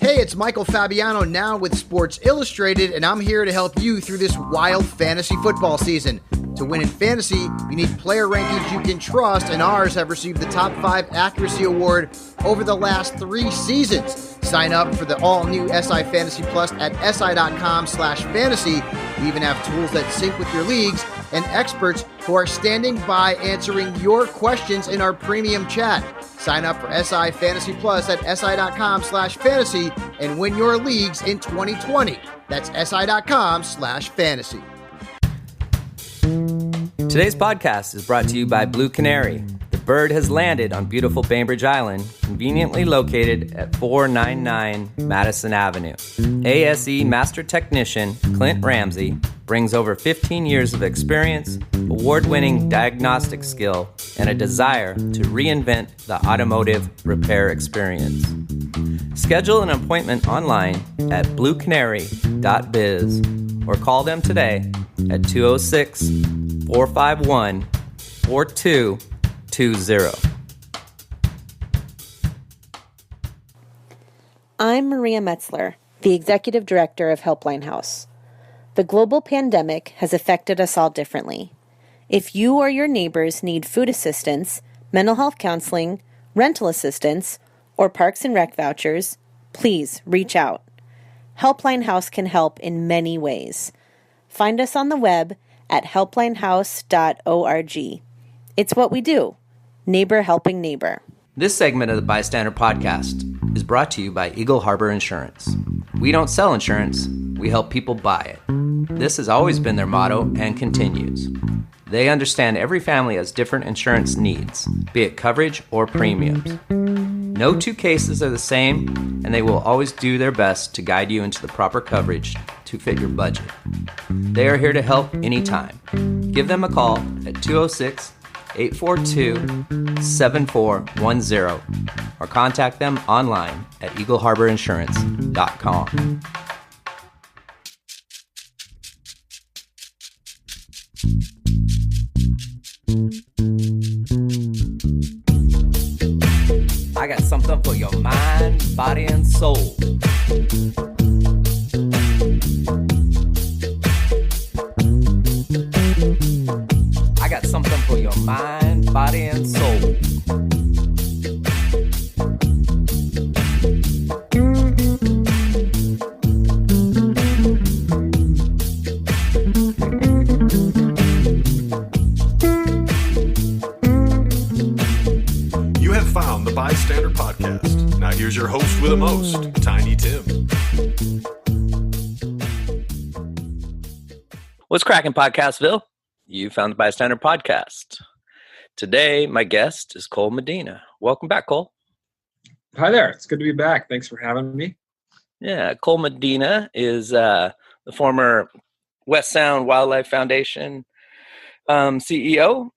Hey, it's Michael Fabiano now with Sports Illustrated, and I'm here to help you through this wild fantasy football season. To win in fantasy, you need player rankings you can trust, and ours have received the top 5 accuracy award over the last 3 seasons. Sign up for the all-new SI Fantasy Plus at si.com/fantasy. We even have tools that sync with your leagues and experts who are standing by answering your questions in our premium chat. Sign up for SI Fantasy Plus at si.com/fantasy and win your leagues in 2020. That's si.com/fantasy. Today's podcast is brought to you by Blue Canary. The bird has landed on beautiful Bainbridge Island, conveniently located at 499 Madison Avenue. ASE Master Technician Clint Ramsey brings over 15 years of experience, award-winning diagnostic skill, and a desire to reinvent the automotive repair experience. Schedule an appointment online at bluecanary.biz or call them today at 206-451-4220. I'm Maria Metzler, the Executive Director of Helpline House. The global pandemic has affected us all differently. If you or your neighbors need food assistance, mental health counseling, rental assistance, or Parks and Rec vouchers, please reach out. Helpline House can help in many ways. Find us on the web at helplinehouse.org. It's what we do. Neighbor helping neighbor. This segment of the B.I.Stander Podcast is brought to you by Eagle Harbor Insurance. We don't sell insurance, we help people buy it. This has always been their motto and continues. They understand every family has different insurance needs, be it coverage or premiums. No 2 cases are the same, and they will always do their best to guide you into the proper coverage to fit your budget. They are here to help anytime. Give them a call at 206-842-7410 or contact them online at eagleharborinsurance.com. I got something for your mind, body, and soul. I got something for your mind, body, and soul. You have found the B.I.Stander Podcast. Now here's your host with the most, Tiny Tim. What's cracking, Podcastville? You found the B.I.Stander Podcast. Today, my guest is Kol Medina. Welcome back, Kol. Hi there. It's good to be back. Thanks for having me. Yeah, Kol Medina is the former West Sound Wildlife Foundation CEO,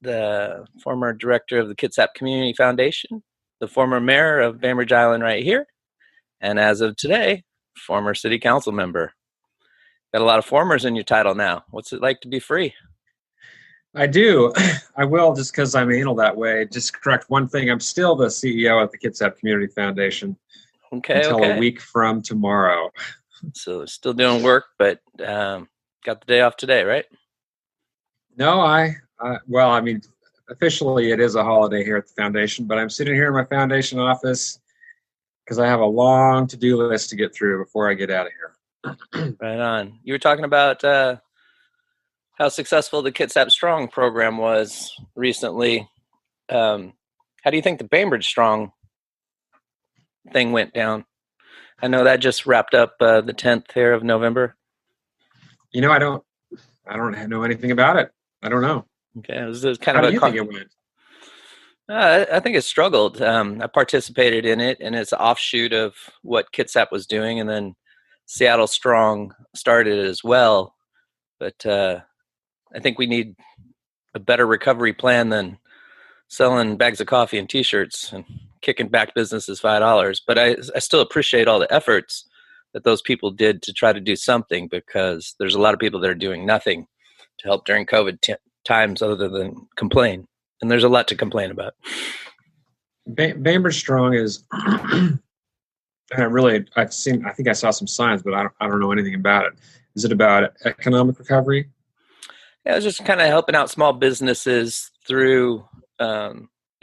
the former director of the Kitsap Community Foundation, the former mayor of Bainbridge Island right here, and as of today, former city council member. Got a lot of formers in your title now. What's it like to be free? I do. I will, just because I'm anal that way. Just correct one thing. I'm still the CEO of the Kitsap Community Foundation until a week from tomorrow. So still doing work, but got the day off today, right? No, well, I mean, officially it is a holiday here at the foundation, but I'm sitting here in my foundation office because I have a long to-do list to get through before I get out of here. Right on. You were talking about how successful the Kitsap Strong program was recently. How do you think the Bainbridge Strong thing went down? I know that just wrapped up the 10th here of November. You know, I don't know anything about it. I don't know. Okay, it was kind How of do you think it went? I think it struggled. I participated in it, and it's an offshoot of what Kitsap was doing, and then Seattle Strong started it as well. But I think we need a better recovery plan than selling bags of coffee and T-shirts and kicking back businesses $5. But I still appreciate all the efforts that those people did to try to do something, because there's a lot of people that are doing nothing to help during COVID times other than complain. And there's a lot to complain about. Bainbridge Strong is And I think I saw some signs, but I don't know anything about it. Is it about economic recovery? Yeah, I was just kind of helping out small businesses through a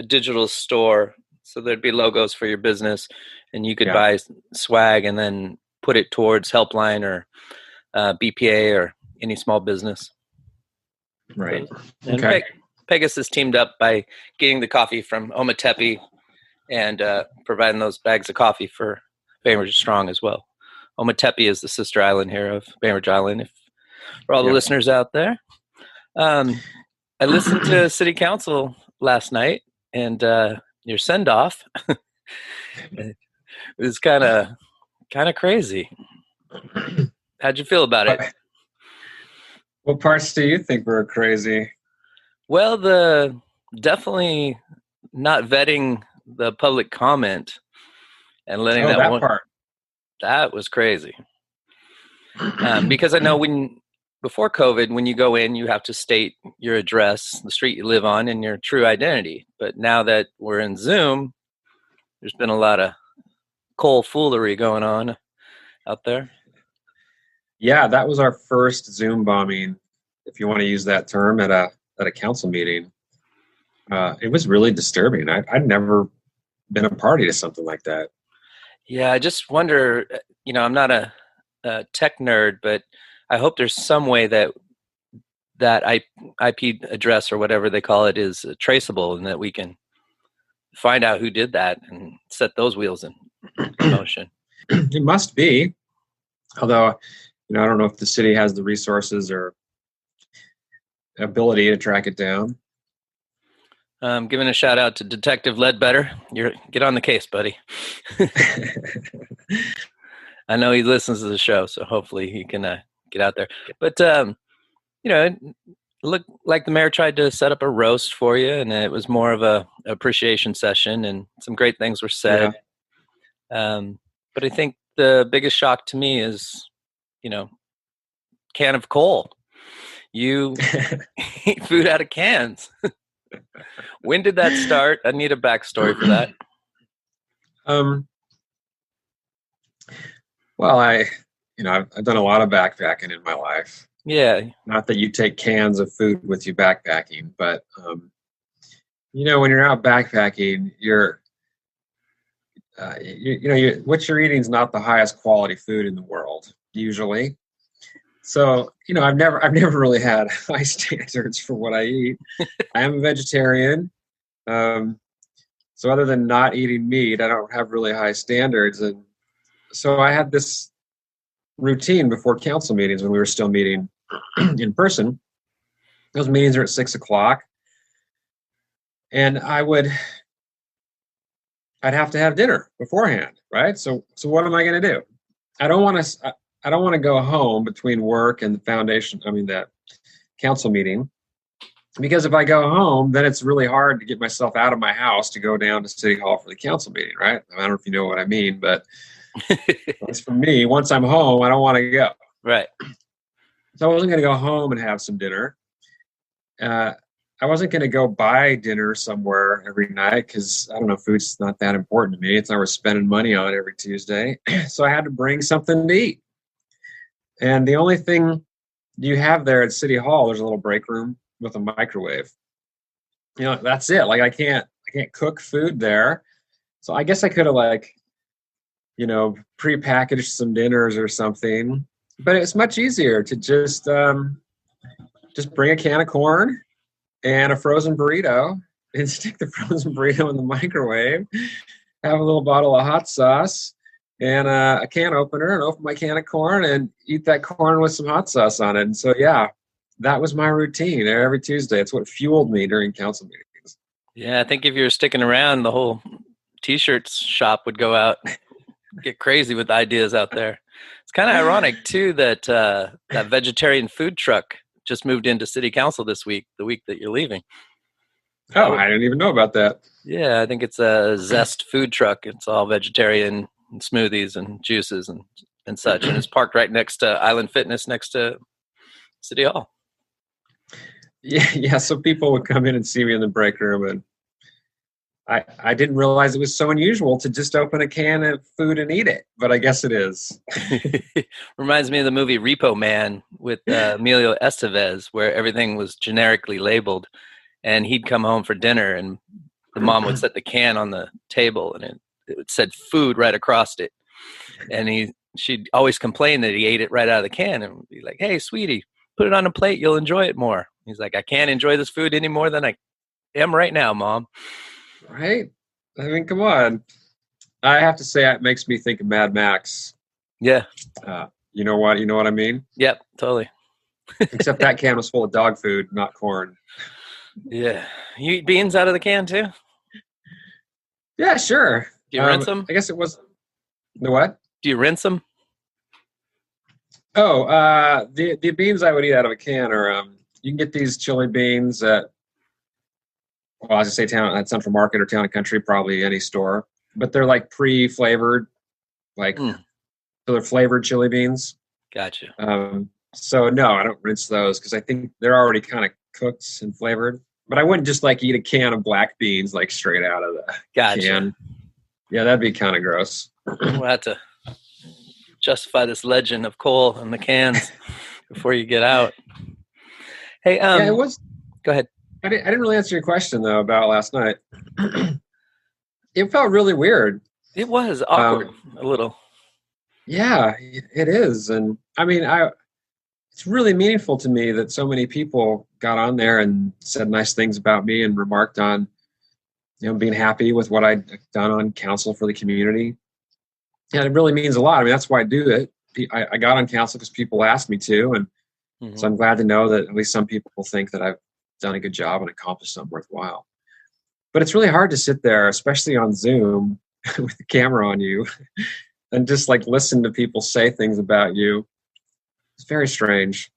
digital store. So there'd be logos for your business, and you could buy swag and then put it towards Helpline or BPA or any small business. Right. And Okay. Pegasus teamed up by getting the coffee from Ometepe and providing those bags of coffee for Bainbridge Strong as well. Ometepe is the sister island here of Bainbridge Island, for all the listeners out there. I listened to City Council last night, and your send-off it was kind of crazy. How'd you feel about it? What parts do you think were crazy? Well, definitely not vetting the public comment and letting that part. That was crazy. Because I know before COVID, when you go in, you have to state your address, the street you live on, and your true identity. But now that we're in Zoom, there's been a lot of Cole foolery going on out there. Yeah, that was our first Zoom bombing, if you want to use that term, at a council meeting. It was really disturbing. I'd never been a party to something like that. Yeah, I just wonder, I'm not a tech nerd, but I hope there's some way that IP address or whatever they call it is traceable, and that we can find out who did that and set those wheels in motion. It must be, although, I don't know if the city has the resources or ability to track it down. Giving a shout out to Detective Ledbetter. Get on the case, buddy. I know he listens to the show, so hopefully he can get out there. But, it looked like the mayor tried to set up a roast for you, and it was more of a appreciation session, and some great things were said. Yeah. But I think the biggest shock to me is, can of coal. You eat food out of cans. When did that start? I need a backstory for that. Well, I've done a lot of backpacking in my life. Yeah. Not that you take cans of food with you backpacking, but when you're out backpacking, what you're eating is not the highest quality food in the world usually. So, I've never really had high standards for what I eat. I am a vegetarian. So other than not eating meat, I don't have really high standards. And so I had this routine before council meetings when we were still meeting in person. Those meetings are at 6:00. And I'd have to have dinner beforehand, right? So what am I going to do? I don't want to go home between work and that council meeting, because if I go home, then it's really hard to get myself out of my house to go down to City Hall for the council meeting, right? I don't know if you know what I mean, but as for me, once I'm home, I don't want to go. Right. So I wasn't going to go home and have some dinner. I wasn't going to go buy dinner somewhere every night because, food's not that important to me. It's not worth spending money on every Tuesday. So I had to bring something to eat. And the only thing you have there at City Hall, there's a little break room with a microwave. That's it. Like I can't cook food there. So I guess I could have prepackaged some dinners or something. But it's much easier to just bring a can of corn and a frozen burrito and stick the frozen burrito in the microwave, have a little bottle of hot sauce and a can opener, and open my can of corn and eat that corn with some hot sauce on it. And so, that was my routine every Tuesday. It's what fueled me during council meetings. Yeah, I think if you're sticking around, the whole T-shirts shop would go out, get crazy with ideas out there. It's kind of ironic, too, that that vegetarian food truck just moved into City Council this week, the week that you're leaving. Oh, I didn't even know about that. Yeah, I think it's a Zest food truck. It's all vegetarian and smoothies and juices and such. And it's parked right next to Island Fitness, next to City Hall. Yeah. So people would come in and see me in the break room, and I didn't realize it was so unusual to just open a can of food and eat it, but I guess it is. Reminds me of the movie Repo Man with Emilio Estevez, where everything was generically labeled, and he'd come home for dinner, and the mom would set the can on the table, and it said food right across it, and she'd always complain that he ate it right out of the can, and be like, "Hey, sweetie, put it on a plate, you'll enjoy it more." He's like, "I can't enjoy this food any more than I am right now, Mom." Right? I mean, come on. I have to say, it makes me think of Mad Max. Yeah. You know what? You know what I mean? Yep, totally. Except that can was full of dog food, not corn. Yeah. You eat beans out of the can too? Yeah, sure. Do you rinse them? I guess it was. The what? Do you rinse them? Oh, the beans I would eat out of a can are, you can get these chili beans at, well, as I say, at Central Market or Town and Country, probably any store. But they're like pre-flavored, so they're flavored chili beans. Gotcha. So no, I don't rinse those because I think they're already kind of cooked and flavored. But I wouldn't just like eat a can of black beans like straight out of the can. Yeah, that'd be kind of gross. We'll have to justify this legend of Kol and the cans before you get out. Hey, yeah, it was. Go ahead. I didn't really answer your question though about last night. It felt really weird. It was awkward a little. Yeah, it is, and I mean, it's really meaningful to me that so many people got on there and said nice things about me and remarked on, being happy with what I'd done on council for the community. And it really means a lot. I mean, that's why I do it. I got on council because people asked me to, and so I'm glad to know that at least some people think that I've done a good job and accomplished something worthwhile. But it's really hard to sit there, especially on Zoom with the camera on you, and just like listen to people say things about you. It's very strange.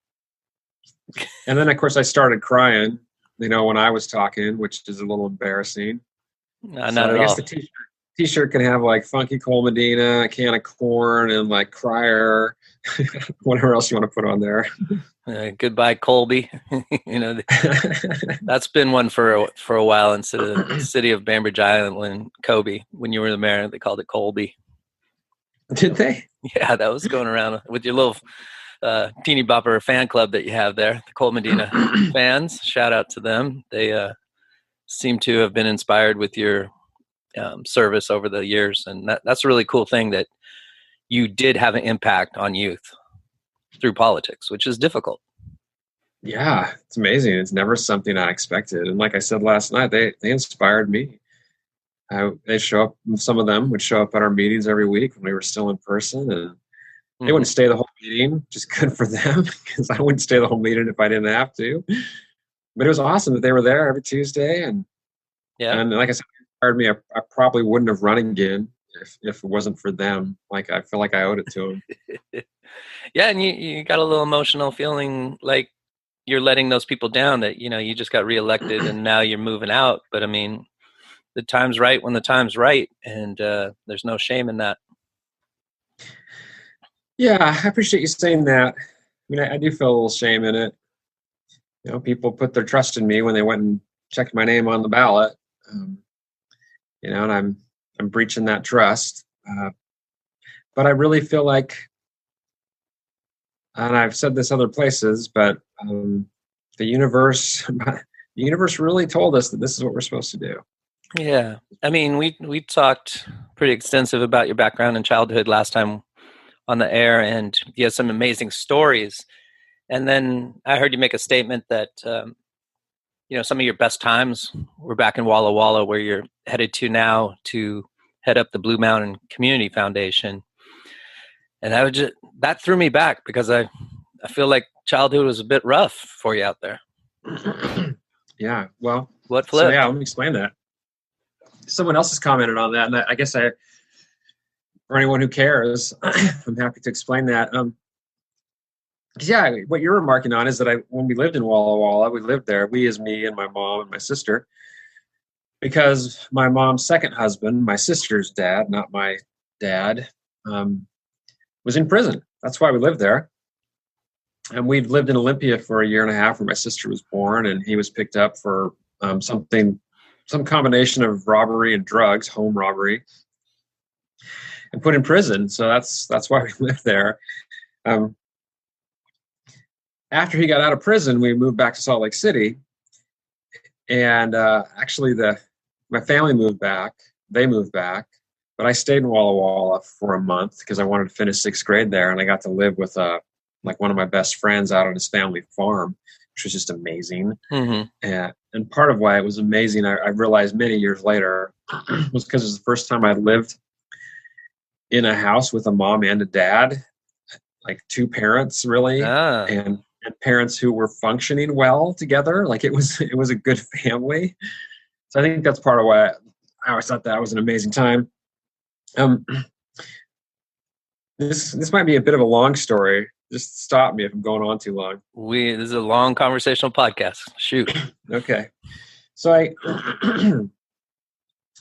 And then, of course, I started crying, when I was talking, which is a little embarrassing. No, not at all. I guess the t-shirt can have like funky Kol Medina, a can of corn, and like crier, whatever else you want to put on there. Goodbye, Colby. That's been one for a while instead of the city of Bainbridge Island, Kobe. When you were the mayor, they called it Colby. Did they? Yeah, that was going around with your little teeny bopper fan club that you have there, the Kol Medina fans. Shout out to them. They seem to have been inspired with your service over the years, and that's a really cool thing that you did have an impact on youth through politics, which is difficult. Yeah, it's amazing. It's never something I expected, and like I said last night, they inspired me. They show up. Some of them would show up at our meetings every week when we were still in person, and they wouldn't stay the whole meeting. Just good for them, because I wouldn't stay the whole meeting if I didn't have to. But it was awesome that they were there every Tuesday, and like I said, it inspired me. I probably wouldn't have run again if it wasn't for them. Like, I feel like I owed it to them. Yeah, and you got a little emotional feeling like you're letting those people down, that you just got reelected and now you're moving out. But I mean, the time's right when the time's right, and there's no shame in that. Yeah, I appreciate you saying that. I mean, I do feel a little shame in it. People put their trust in me when they went and checked my name on the ballot. And I'm breaching that trust. But I really feel like, and I've said this other places, but the universe really told us that this is what we're supposed to do. Yeah. I mean, we talked pretty extensive about your background and childhood last time on the air, and you have some amazing stories. And then I heard you make a statement that, some of your best times were back in Walla Walla, where you're headed to now to head up the Blue Mountain Community Foundation. And that threw me back, because I feel like childhood was a bit rough for you out there. Yeah. Well, what flipped? So yeah, let me explain that. Someone else has commented on that, and I guess for anyone who cares, I'm happy to explain that. Yeah, what you're remarking on is that when we lived in Walla Walla, we lived there, we as me and my mom and my sister, because my mom's second husband, my sister's dad, not my dad, was in prison. That's why we lived there. And we'd lived in Olympia for a year and a half, where my sister was born, and he was picked up for something some combination of robbery and drugs, home robbery, and put in prison. So that's why we lived there. After he got out of prison, we moved back to Salt Lake City, and actually my family moved back. They moved back, but I stayed in Walla Walla for a month because I wanted to finish 6th grade there, and I got to live with one of my best friends out on his family farm, which was just amazing. Mm-hmm. And part of why it was amazing, I realized many years later, was because it was the first time I lived in a house with a mom and a dad, like 2 parents really, and parents who were functioning well together. Like it was a good family. So I think that's part of why I always thought that was an amazing time. This might be a bit of a long story. Just stop me if I'm going on too long. This is a long conversational podcast. Shoot. Okay. So I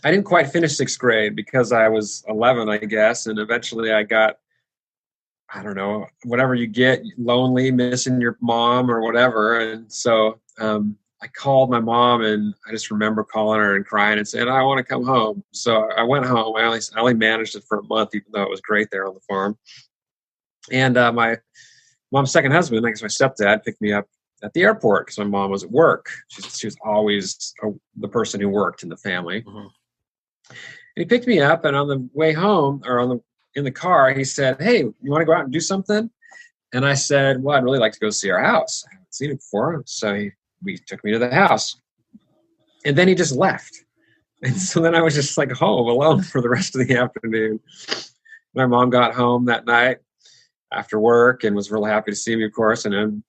didn't quite finish 6th grade because I was 11, I guess. And eventually I got, I don't know, whatever you get, lonely, missing your mom or whatever. And so I called my mom, and I just remember calling her and crying and saying, I want to come home. So I went home. I only managed it for a month, even though it was great there on the farm. And my mom's second husband, I guess my stepdad, picked me up at the airport because my mom was at work. She was always the person who worked in the family. Mm-hmm. And he picked me up, and on the way home, or in the car, he said, hey, you want to go out and do something? And I said, well, I'd really like to go see our house. I haven't seen it before. So he took me to the house. And then he just left. And so then I was just like home alone for the rest of the afternoon. My mom got home that night after work and was really happy to see me, of course. And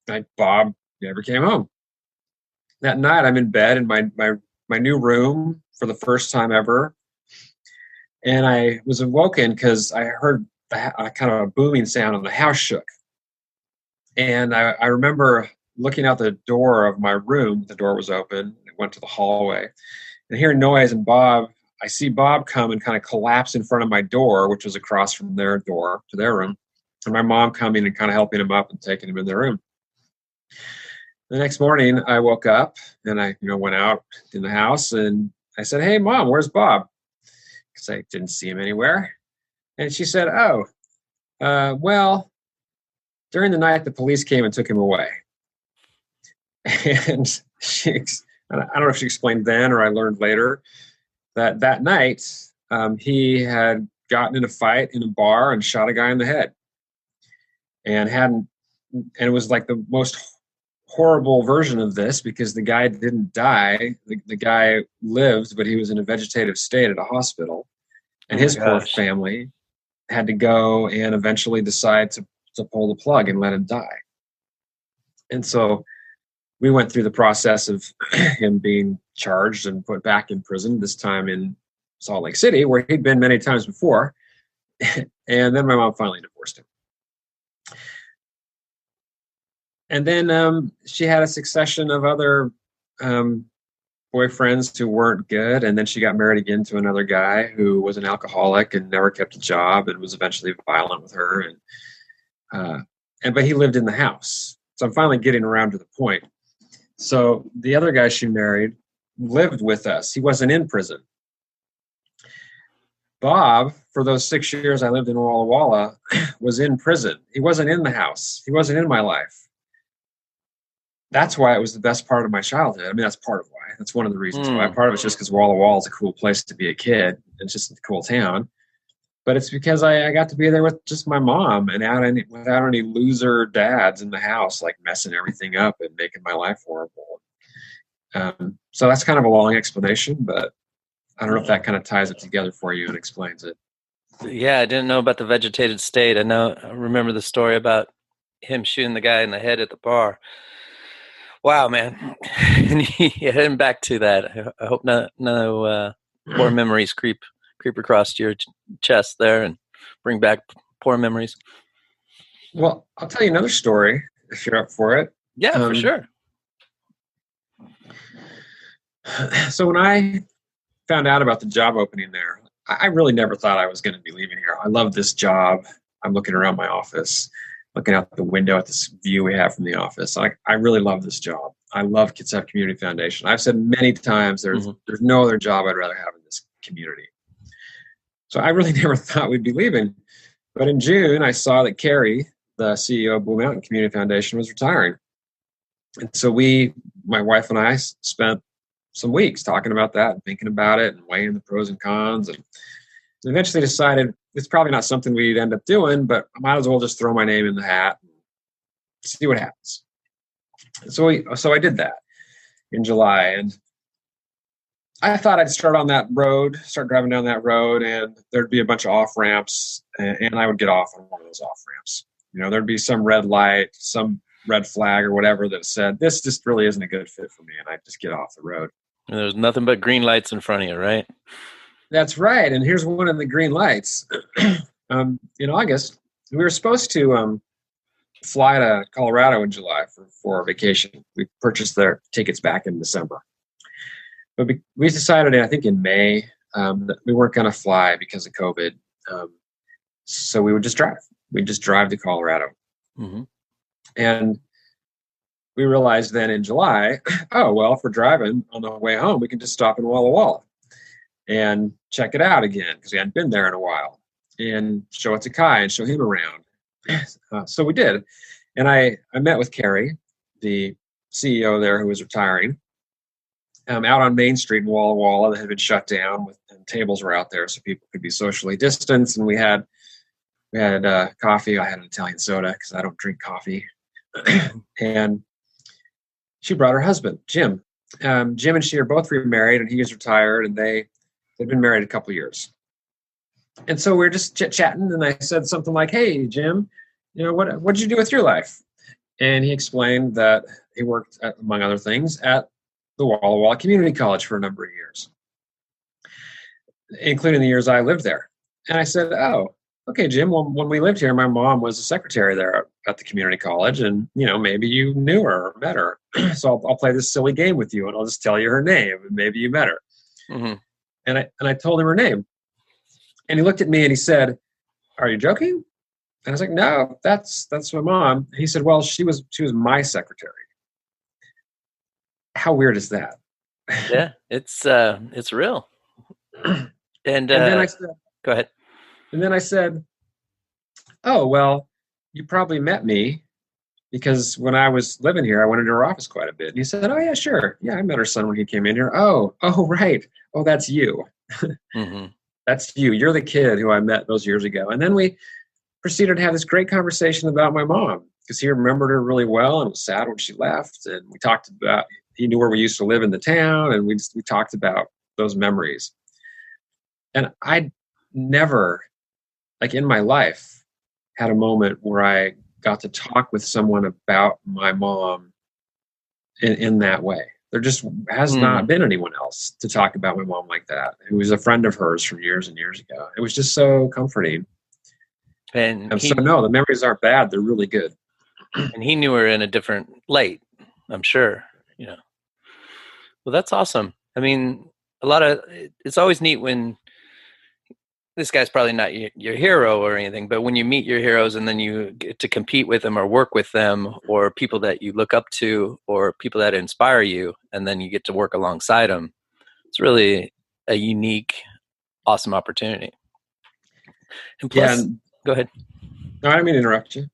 then Bob never came home. That night, I'm in bed in my new room for the first time ever. And I was awoken because I heard kind of a booming sound and the house shook. And I remember looking out the door of my room. The door was open. It went to the hallway. And hearing noise, and I see Bob come and kind of collapse in front of my door, which was across from their door to their room. And my mom coming and kind of helping him up and taking him in their room. The next morning, I woke up and I went out in the house and I said, hey, Mom, where's Bob? Because I didn't see him anywhere. And she said, well, during the night, the police came and took him away. And I don't know if she explained then or I learned later that night he had gotten in a fight in a bar and shot a guy in the head. And it was like the most horrible version of this because the guy didn't die. The guy lived, but he was in a vegetative state at a hospital. And his poor family had to go and eventually decide to pull the plug and let him die. And so we went through the process of him being charged and put back in prison, this time in Salt Lake City, where he'd been many times before. And then my mom finally divorced him. And then she had a succession of other boyfriends who weren't good. And then she got married again to another guy who was an alcoholic and never kept a job and was eventually violent with her. But he lived in the house. So I'm finally getting around to the point. So the other guy she married lived with us. He wasn't in prison. Bob, for those 6 years I lived in Walla Walla, was in prison. He wasn't in the house. He wasn't in my life. That's why it was the best part of my childhood. I mean, that's part of why. That's one of the reasons why. Part of it's just because Walla Walla is a cool place to be a kid. It's just a cool town. But it's because I got to be there with just my mom and without any loser dads in the house, like messing everything up and making my life horrible. So that's kind of a long explanation, but I don't know if that kind of ties it together for you and explains it. Yeah, I didn't know about the vegetated state. I remember the story about him shooting the guy in the head at the bar. Wow, man. And heading back to that, I hope no poor memories creep across your chest there and bring back poor memories. Well, I'll tell you another story if you're up for it. Yeah, for sure. So when I found out about the job opening there, I really never thought I was going to be leaving here. I love this job. I'm looking around my office, looking out the window at this view we have from the office. I really love this job. I love Kitsap Community Foundation. I've said many times there's no other job I'd rather have in this community. So I really never thought we'd be leaving. But in June, I saw that Carrie, the CEO of Blue Mountain Community Foundation, was retiring. And so my wife and I spent some weeks talking about that and thinking about it and weighing the pros and cons, and eventually decided it's probably not something we'd end up doing, but I might as well just throw my name in the hat and see what happens. So I did that in July, and I thought I'd start driving down that road, and there'd be a bunch of off ramps, and I would get off on one of those off ramps. There'd be some red light, some red flag or whatever that said, this just really isn't a good fit for me, and I'd just get off the road. And there's nothing but green lights in front of you, right? That's right. And here's one of the green lights. In August, we were supposed to fly to Colorado in July for a vacation. We purchased their tickets back in December. But we decided, I think in May, that we weren't going to fly because of COVID. So we would just drive. We'd just drive to Colorado. Mm-hmm. And we realized then in July, if we're driving on the way home, we can just stop in Walla Walla and check it out again, because we hadn't been there in a while, and show it to Kai and show him around. So we did. And I met with Carrie, the CEO there who was retiring, out on Main Street in Walla Walla that had been shut down, and tables were out there so people could be socially distanced. And we had coffee. I had an Italian soda because I don't drink coffee. And she brought her husband, Jim. Jim and she are both remarried, and he was retired, and they'd been married a couple years. And so we were just chit-chatting, and I said something like, hey, Jim, what did you do with your life? And he explained that he worked, among other things, at the Walla Walla Community College for a number of years, including the years I lived there. And I said, oh, okay, Jim, well, when we lived here, my mom was a secretary there at the community college, and, maybe you knew her or met her. So I'll play this silly game with you, and I'll just tell you her name, and maybe you met her. Mm-hmm. And I told him her name. And he looked at me and he said, are you joking? And I was like, no, that's my mom. And he said, well, she was my secretary. How weird is that? Yeah, it's real. And then I said, go ahead. And then I said, oh, well, you probably met me because when I was living here, I went into her office quite a bit. And he said, oh, yeah, sure. Yeah, I met her son when he came in here. Oh, right. Oh, that's you. Mm-hmm. That's you. You're the kid who I met those years ago. And then we proceeded to have this great conversation about my mom, because he remembered her really well and was sad when she left. And we talked about, he knew where we used to live in the town, and we talked about those memories. And I never, in my life, had a moment where I got to talk with someone about my mom in that way. There just has not been anyone else to talk about my mom like that, who was a friend of hers from years and years ago. It was just so comforting. And no, the memories aren't bad. They're really good. And he knew her in a different light, I'm sure. Well, that's awesome. I mean, it's always neat when, this guy's probably not your hero or anything, but when you meet your heroes and then you get to compete with them or work with them, or people that you look up to, or people that inspire you, and then you get to work alongside them, it's really a unique, awesome opportunity. And plus, go ahead. No, I didn't mean to interrupt you.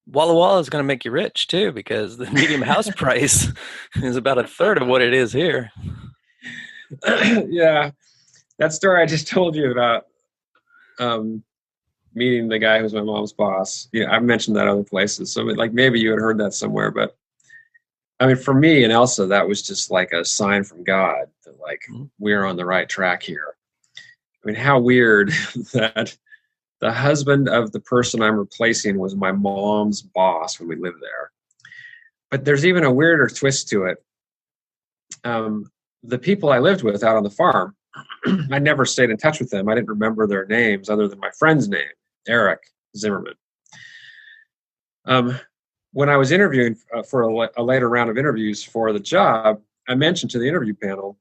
Walla Walla is going to make you rich too, because the medium house price is about a third of what it is here. Yeah. That story I just told you about meeting the guy who's my mom's boss. I've mentioned that other places. So maybe you had heard that somewhere, but I mean, for me and Elsa, that was just like a sign from God that we're on the right track here. I mean, how weird that the husband of the person I'm replacing was my mom's boss when we lived there. But there's even a weirder twist to it. The people I lived with out on the farm, I never stayed in touch with them. I didn't remember their names other than my friend's name, Eric Zimmerman. When I was interviewing for a later round of interviews for the job, I mentioned to the interview panel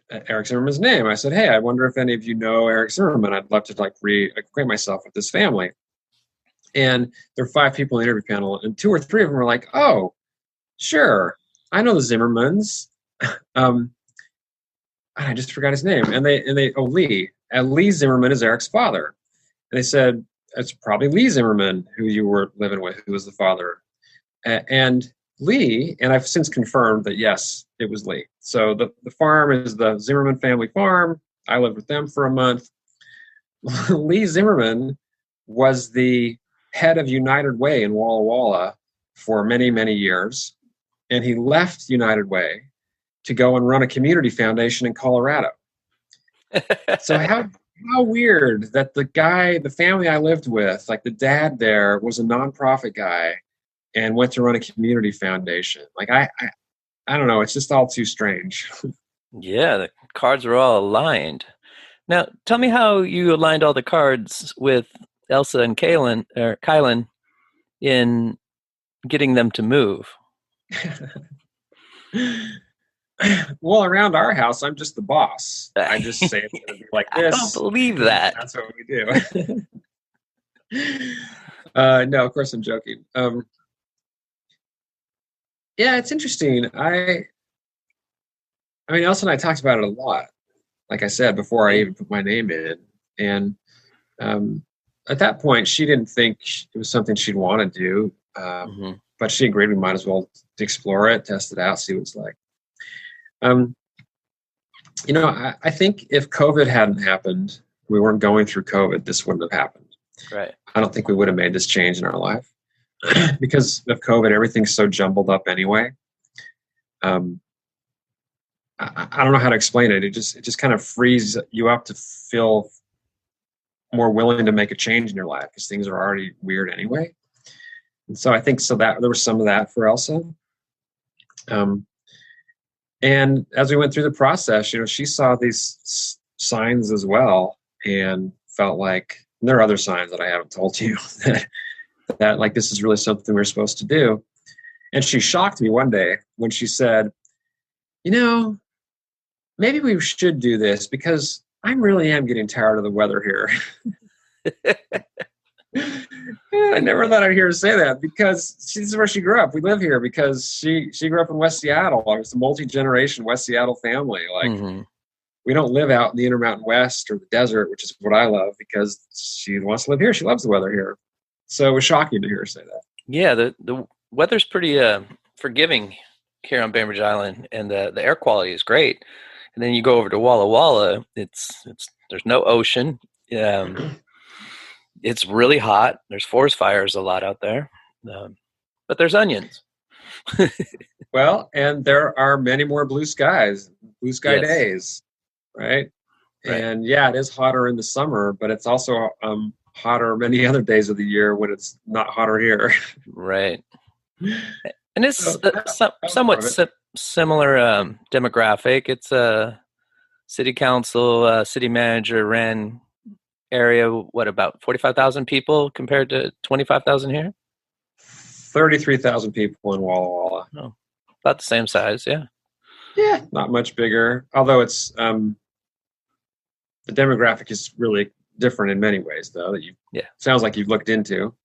Eric Zimmerman's name. I said, hey, I wonder if any of you know Eric Zimmerman. I'd love to reacquaint myself with this family. And there were 5 people in the interview panel, and 2 or 3 of them were like, oh, sure, I know the Zimmermans. I just forgot his name. Lee. Lee Zimmerman is Eric's father. And they said, it's probably Lee Zimmerman who you were living with, who was the father. And Lee, and I've since confirmed that, yes, it was Lee. So the farm is the Zimmerman family farm. I lived with them for a month. Lee Zimmerman was the head of United Way in Walla Walla for many, many years. And he left United Way to go and run a community foundation in Colorado. So how weird that the family I lived with, like the dad there was a nonprofit guy and went to run a community foundation. Like I don't know. It's just all too strange. Yeah, the cards are all aligned. Now, tell me how you aligned all the cards with Elsa and Kylan in getting them to move. Well, around our house, I'm just the boss. I just say it's going to be like this. I don't believe that. That's what we do. No, of course I'm joking. Yeah, it's interesting. I mean, Elsa and I talked about it a lot. Like I said, before I even put my name in. And at that point, she didn't think it was something she'd want to do. But she agreed we might as well explore it, test it out, see what it's like. I think if COVID hadn't happened, we weren't going through COVID, this wouldn't have happened. Right. I don't think we would have made this change in our life. Because of COVID, everything's so jumbled up anyway. I don't know how to explain it. It just kind of frees you up to feel more willing to make a change in your life because things are already weird anyway. And so I think that there was some of that for Elsa. And as we went through the process, she saw these signs as well and felt like, and there are other signs that I haven't told you that like, this is really something we're supposed to do. And she shocked me one day when she said, maybe we should do this because I really am getting tired of the weather here. I never thought I'd hear her say that because this is where she grew up. We live here because she grew up in West Seattle. It's a multi-generation West Seattle family. Like we don't live out in the Intermountain West or the desert, which is what I love because she wants to live here. She loves the weather here. So it was shocking to hear her say that. Yeah, the weather's pretty forgiving here on Bainbridge Island, and the air quality is great. And then you go over to Walla Walla, it's there's no ocean. It's really hot. There's forest fires a lot out there, but there's onions. Well, and there are many more blue sky days, right? And yeah, it is hotter in the summer, but it's also hotter many other days of the year when it's not hotter here. Right. And it's somewhat similar demographic. It's a city council, city manager ran area, what, about 45,000 people compared to 25,000 here? 33,000 people in Walla Walla. Oh, about the same size, yeah. Yeah, not much bigger. Although it's the demographic is really different in many ways, though. That sounds like you've looked into.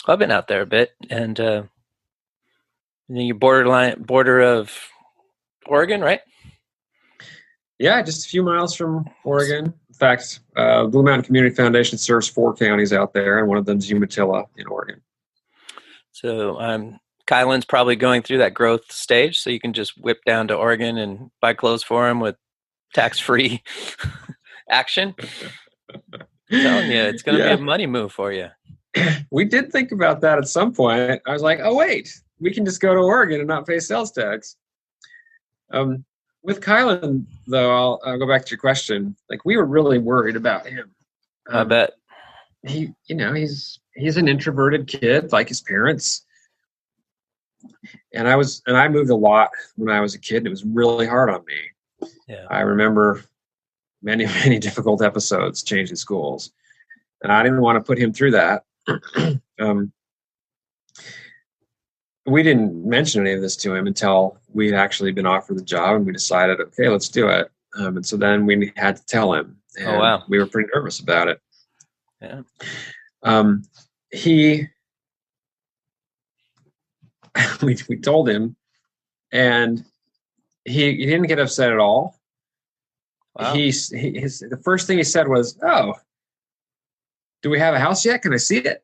I've been out there a bit, and your border of Oregon, right? Yeah, just a few miles from Oregon. In fact, Blue Mountain Community Foundation serves 4 counties out there, and one of them is Umatilla in Oregon. So Kylan's probably going through that growth stage, so you can just whip down to Oregon and buy clothes for him with tax-free action. I'm telling you, it's going to be a money move for you. We did think about that at some point. I was like, oh, wait, we can just go to Oregon and not pay sales tax. With Kylan, though, I'll go back to your question. Like, we were really worried about him. I bet. He's an introverted kid, like his parents. And I moved a lot when I was a kid. And it was really hard on me. Yeah. I remember many, many difficult episodes changing schools. And I didn't want to put him through that. We didn't mention any of this to him until we'd actually been offered the job, and we decided, okay, let's do it. And so then we had to tell him. And oh, wow. We were pretty nervous about it. Yeah. we told him, and he didn't get upset at all. Wow. The first thing he said was, "Oh, do we have a house yet? Can I see it?"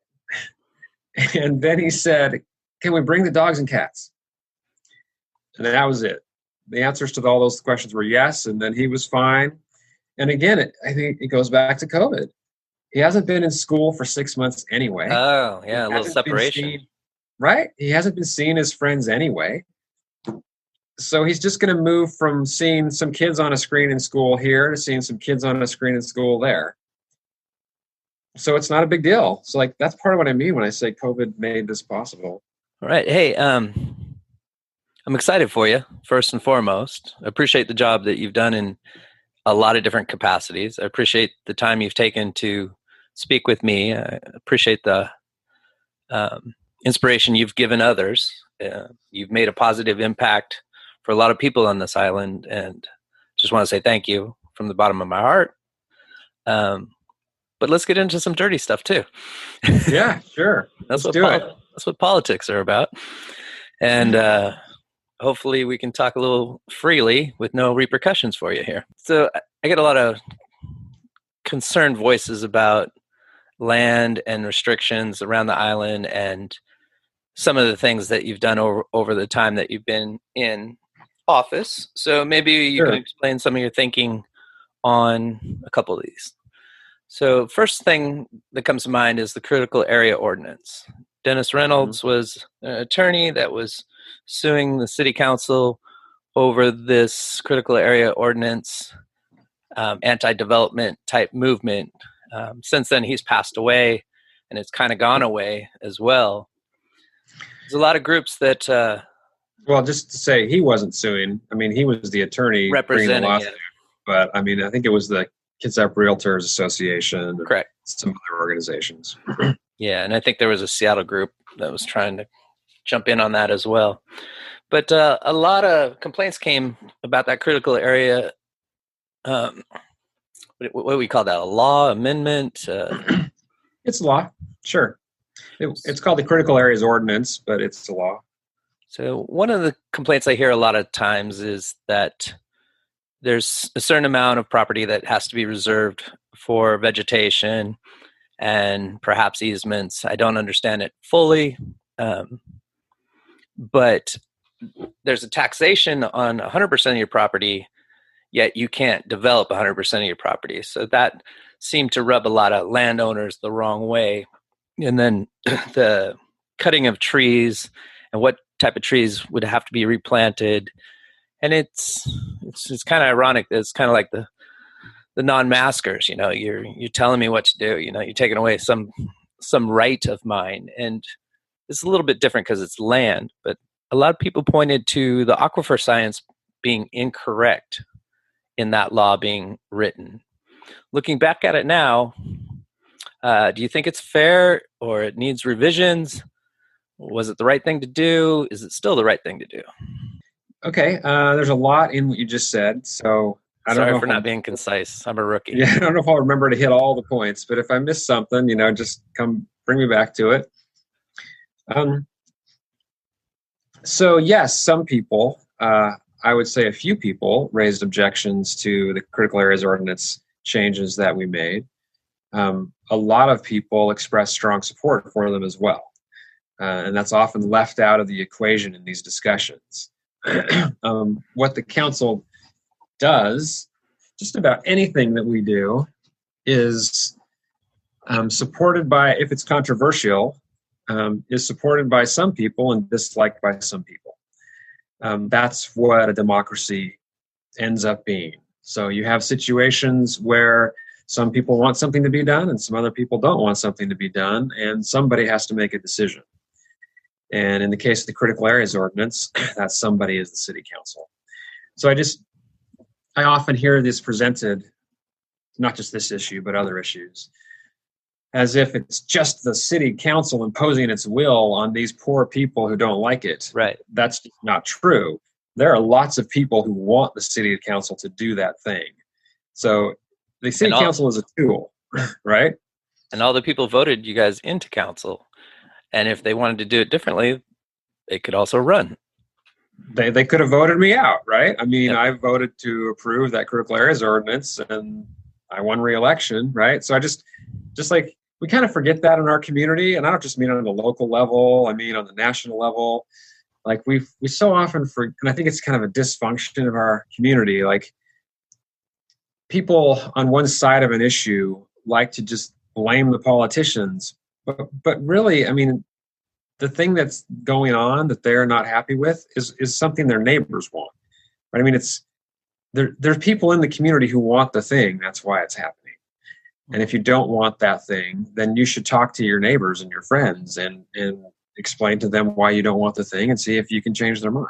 And then he said, "Can we bring the dogs and cats?" And that was it. The answers to all those questions were yes, and then he was fine. And again, I think it goes back to COVID. He hasn't been in school for 6 months anyway. Oh, yeah, a little separation. Right? He hasn't been seeing his friends anyway. So he's just going to move from seeing some kids on a screen in school here to seeing some kids on a screen in school there. So it's not a big deal. So like, that's part of what I mean when I say COVID made this possible. All right. Hey, I'm excited for you, first and foremost. I appreciate the job that you've done in a lot of different capacities. I appreciate the time you've taken to speak with me. I appreciate the inspiration you've given others. You've made a positive impact for a lot of people on this island, and just want to say thank you from the bottom of my heart. But let's get into some dirty stuff too. Yeah, sure. That's what politics are about. And hopefully we can talk a little freely with no repercussions for you here. So I get a lot of concerned voices about land and restrictions around the island and some of the things that you've done over the time that you've been in office. So maybe you can explain some of your thinking on a couple of these. So first thing that comes to mind is the critical area ordinance. Dennis Reynolds was an attorney that was suing the city council over this critical area ordinance, anti-development type movement. Since then, he's passed away, and it's kind of gone away as well. There's a lot of groups that... well, just to say, he wasn't suing. I mean, he was the attorney representing the lawsuit. But, I mean, I think it was the Kitsap Realtors Association. Correct. Some other organizations. Yeah, and I think there was a Seattle group that was trying to jump in on that as well. But a lot of complaints came about that critical area. What do we call that? A law amendment? It's a law, sure. It's called the Critical Areas Ordinance, but it's a law. So one of the complaints I hear a lot of times is that there's a certain amount of property that has to be reserved for vegetation and perhaps easements. I don't understand it fully, but there's a taxation on 100% of your property, yet you can't develop 100% of your property. So that seemed to rub a lot of landowners the wrong way. And then the cutting of trees and what type of trees would have to be replanted. And it's kind of ironic that it's kind of like the non-maskers, you know, you're telling me what to do, you know, you're taking away some right of mine. And it's a little bit different because it's land, but a lot of people pointed to the aquifer science being incorrect in that law being written. Looking back at it now, do you think it's fair or it needs revisions? Was it the right thing to do? Is it still the right thing to do? Okay, there's a lot in what you just said, so I don't know. Sorry for not being concise. I'm a rookie. Yeah, I don't know if I'll remember to hit all the points, but if I miss something, you know, just come bring me back to it. So yes, some people, I would say a few people, raised objections to the critical areas ordinance changes that we made. A lot of people expressed strong support for them as well. And that's often left out of the equation in these discussions. What the council does, just about anything that we do, is supported by, if it's controversial, is supported by some people and disliked by some people. That's what a democracy ends up being. So you have situations where some people want something to be done and some other people don't want something to be done, and somebody has to make a decision. And in the case of the critical areas ordinance, that somebody is the city council. So I often hear this presented, not just this issue, but other issues, as if it's just the city council imposing its will on these poor people who don't like it. Right. That's just not true. There are lots of people who want the city council to do that thing. So the city council is a tool, right? And all the people voted you guys into council. And if they wanted to do it differently, They could also run. They could have voted me out, right? I mean, Yep. I voted to approve that critical areas ordinance, and I won re-election, right? So I just like, we kind of forget that in our community, and I don't just mean on the local level. I mean on the national level. Like we so often and I think it's kind of a dysfunction of our community. Like people on one side of an issue like to just blame the politicians, but really, I mean, the thing that's going on that they're not happy with is something their neighbors want. Right? I mean, there's people in the community who want the thing. That's why it's happening. And if you don't want that thing, then you should talk to your neighbors and your friends and explain to them why you don't want the thing and see if you can change their mind.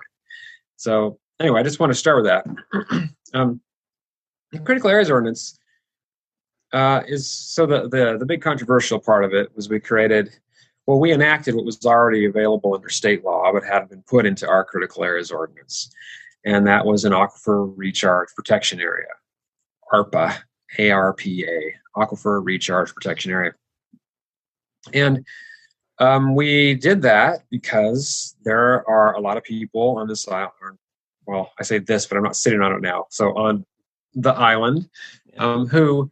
So anyway, I just want to start with that. The critical areas ordinance is so the big controversial part of it was we enacted what was already available under state law but hadn't been put into our critical areas ordinance. And that was an aquifer recharge protection area, ARPA, ARPA, Aquifer Recharge Protection Area. And we did that because there are a lot of people on this island. Well, I say this, but I'm not sitting on it now. So on the island, who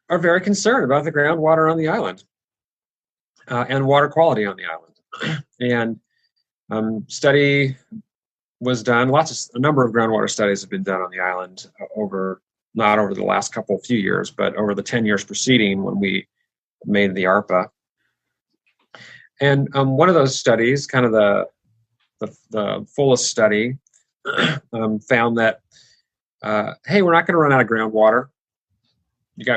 are very concerned about the groundwater on the island and water quality on the island. And study was done. A number of groundwater studies have been done on the island not over the last few years, but over the 10 years preceding when we made the ARPA. And one of those studies, kind of the fullest study, found that, hey, we're not going to run out of groundwater.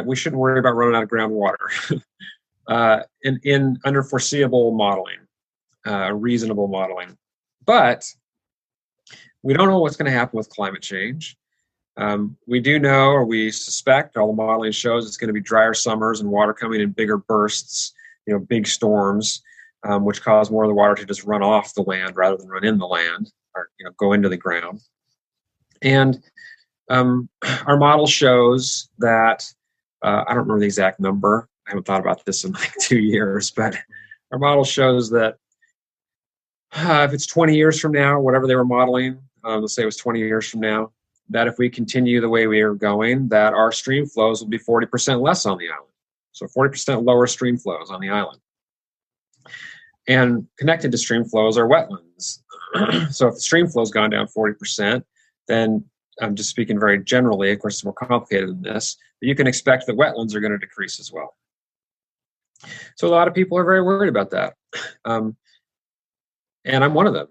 We shouldn't worry about running out of groundwater under foreseeable modeling, reasonable modeling. But we don't know what's going to happen with climate change. We do know, or we suspect, all the modeling shows it's going to be drier summers and water coming in bigger bursts, big storms, which cause more of the water to just run off the land rather than run in the land or go into the ground. And our model shows that, I don't remember the exact number. I haven't thought about this in like 2 years, but our model shows that if it's 20 years from now, whatever they were modeling, let's say it was 20 years from now, that if we continue the way we are going, that our stream flows will be 40% less on the island. So 40% lower stream flows on the island. And connected to stream flows are wetlands. So if the stream flow's gone down 40%, then I'm just speaking very generally, of course it's more complicated than this, but you can expect that wetlands are going to decrease as well. So a lot of people are very worried about that. And I'm one of them.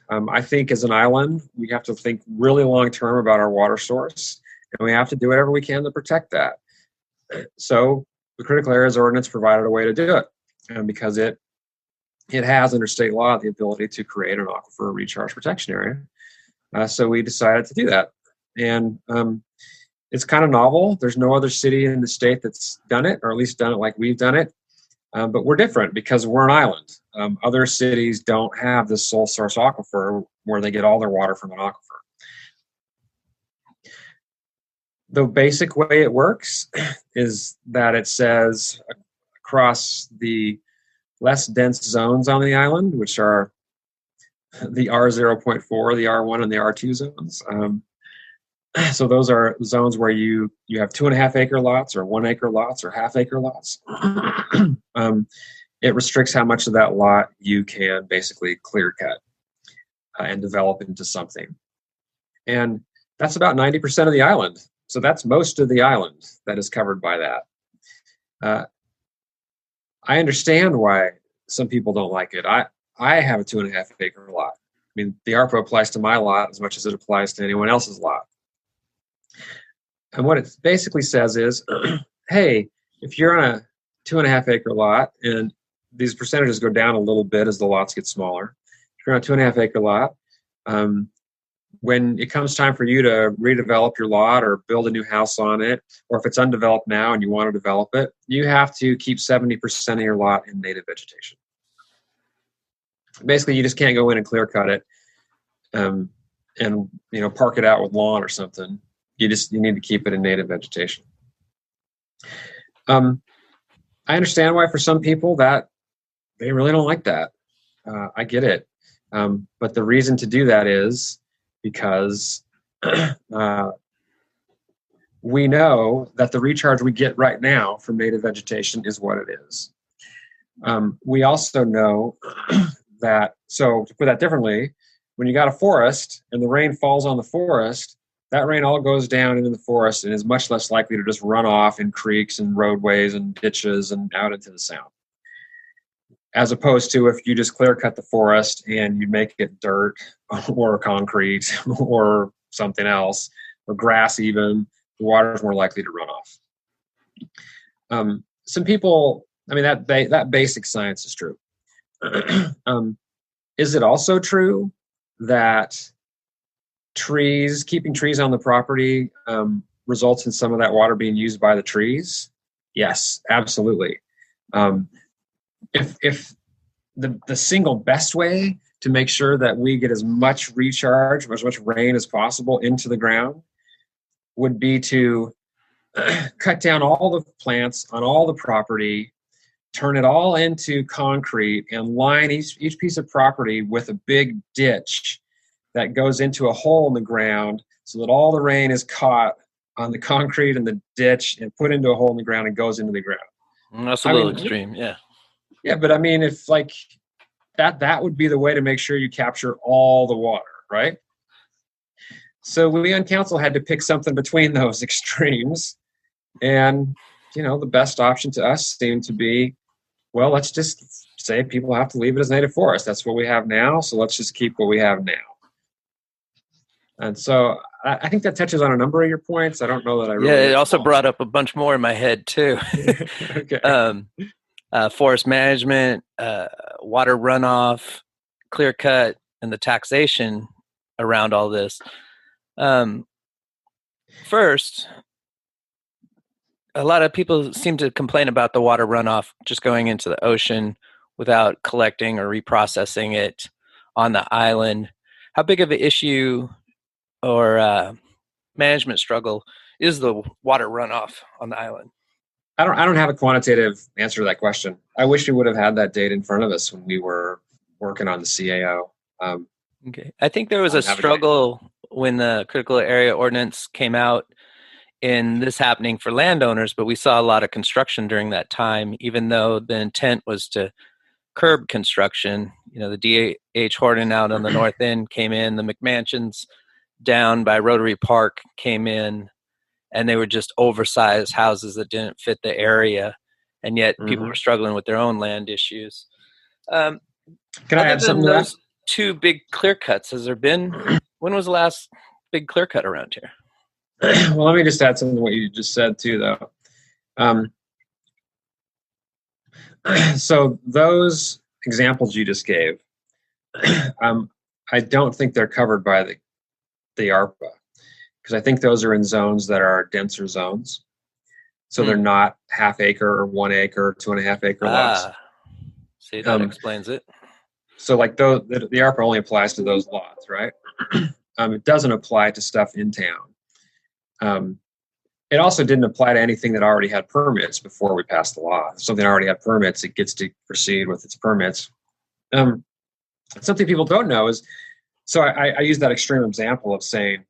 I think as an island, we have to think really long-term about our water source, and we have to do whatever we can to protect that. So the critical areas ordinance provided a way to do it, because it has under state law the ability to create an aquifer recharge protection area. So we decided to do that. And it's kind of novel. There's no other city in the state that's done it, or at least done it like we've done it. But we're different because we're an island. Other cities don't have this sole source aquifer where they get all their water from an aquifer. The basic way it works is that it says across the less dense zones on the island, which are the R0.4, the R1, and the R2 zones. So those are zones where you have 2.5 acre lots or 1 acre lots or half acre lots. It restricts how much of that lot you can basically clear cut and develop into something. And that's about 90% of the island. So that's most of the island that is covered by that. I understand why some people don't like it. I have a 2.5 acre lot. I mean, the ARPA applies to my lot as much as it applies to anyone else's lot. And what it basically says is, hey, if you're on a 2.5 acre lot, and these percentages go down a little bit as the lots get smaller. If you're on a 2.5 acre lot, when it comes time for you to redevelop your lot or build a new house on it, or if it's undeveloped now and you want to develop it, you have to keep 70% of your lot in native vegetation. Basically, you just can't go in and clear cut it and park it out with lawn or something. You need to keep it in native vegetation. I understand why for some people that they really don't like that. I get it. But the reason to do that is because we know that the recharge we get right now from native vegetation is what it is. We also know that, so to put that differently, when you got a forest and the rain falls on the forest, that rain all goes down into the forest and is much less likely to just run off in creeks and roadways and ditches and out into the sound. As opposed to if you just clear cut the forest and you make it dirt or concrete or something else, or grass even, the water is more likely to run off. Some people, I mean, that basic science is true. Is it also true that keeping trees on the property results in some of that water being used by the trees? Yes, absolutely. If the single best way to make sure that we get as much recharge, as much rain as possible into the ground would be to cut down all the plants on all the property, turn it all into concrete, and line each piece of property with a big ditch that goes into a hole in the ground so that all the rain is caught on the concrete and the ditch and put into a hole in the ground and goes into the ground. That's a little extreme, yeah. Yeah, but I mean, if like that would be the way to make sure you capture all the water, right? So we on council had to pick something between those extremes. And, the best option to us seemed to be, well, let's just say people have to leave it as native forest. That's what we have now. So let's just keep what we have now. And so I think that touches on a number of your points. I don't know that I really... Yeah, it also brought up a bunch more in my head, too. Okay. Forest management, water runoff, clear cut, and the taxation around all this. First, a lot of people seem to complain about the water runoff just going into the ocean without collecting or reprocessing it on the island. How big of an issue or management struggle is the water runoff on the island? I don't have a quantitative answer to that question. I wish we would have had that data in front of us when we were working on the CAO. Okay. I think there was a struggle when the critical area ordinance came out in this happening for landowners, but we saw a lot of construction during that time, even though the intent was to curb construction. The D.H. Horton out on the north end came in, the McMansions down by Rotary Park came in, and they were just oversized houses that didn't fit the area, and yet people were struggling with their own land issues. Can I add something to that? Those two big clear cuts, has there been? When was the last big clear cut around here? Well, let me just add something to what you just said too, though. So those examples you just gave, I don't think they're covered by the ARPA, because I think those are in zones that are denser zones. So they're not half acre or 1 acre, 2.5 acre lots. See, that explains it. So like the ARPA only applies to those lots, right? It doesn't apply to stuff in town. It also didn't apply to anything that already had permits before we passed the law. If something already had permits, it gets to proceed with its permits. Something people don't know is, so I use that extreme example of saying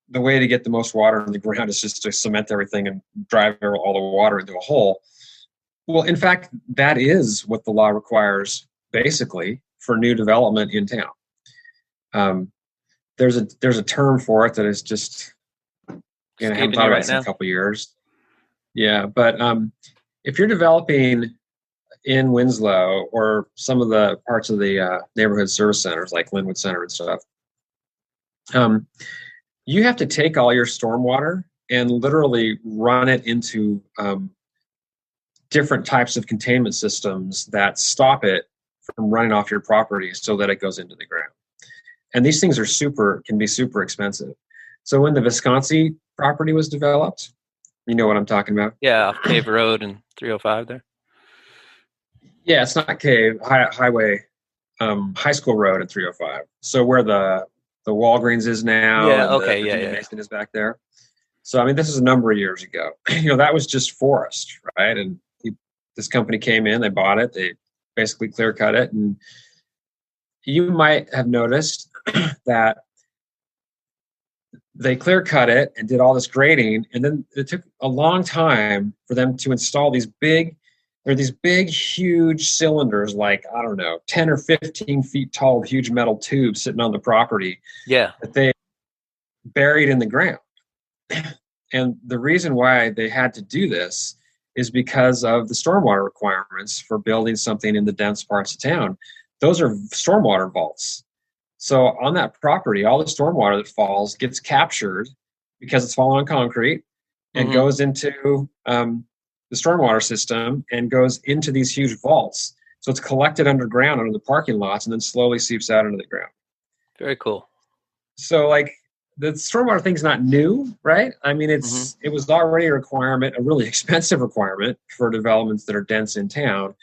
the way to get the most water in the ground is just to cement everything and drive all the water into a hole. Well, in fact, that is what the law requires basically for new development in town. There's a term for it that is just, I haven't thought about it in a couple of years. Yeah, but if you're developing in Winslow or some of the parts of the neighborhood service centers like Linwood Center and stuff, you have to take all your stormwater and literally run it into different types of containment systems that stop it from running off your property so that it goes into the ground. And these things can be super expensive. So when the Visconsi property was developed, you know what I'm talking about? Yeah, off Cave Road and 305 there. Yeah, it's not Cave, Highway, High School Road and 305. So where the Walgreens is now. Yeah, okay, the Mason is back there. So, I mean, this is a number of years ago. That was just forest, right? And this company came in, they bought it, they basically clear cut it, and you might have noticed that they clear cut it and did all this grading, and then it took a long time for them to install these big, huge cylinders, like, I don't know, 10 or 15 feet tall, huge metal tubes sitting on the property. Yeah. That they buried in the ground. And the reason why they had to do this is because of the stormwater requirements for building something in the dense parts of town. Those are stormwater vaults. So on that property, all the stormwater that falls gets captured because it's fallen on concrete and goes into the stormwater system and goes into these huge vaults. So it's collected underground under the parking lots and then slowly seeps out into the ground. Very cool. So like the stormwater thing's not new, right? I mean, it was already a requirement, a really expensive requirement for developments that are dense in town.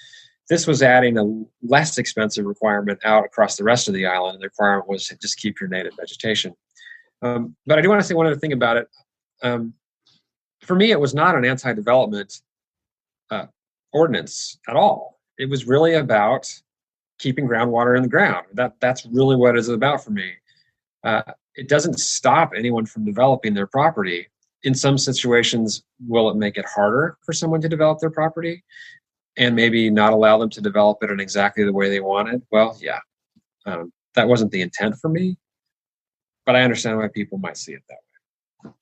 This was adding a less expensive requirement out across the rest of the island. The requirement was to just keep your native vegetation. But I do want to say one other thing about it. For me, it was not an anti-development ordinance at all. It was really about keeping groundwater in the ground. That's really what it's about for me. It doesn't stop anyone from developing their property. In some situations, will it make it harder for someone to develop their property and maybe not allow them to develop it in exactly the way they wanted? Well, yeah, that wasn't the intent for me, but I understand why people might see it that way.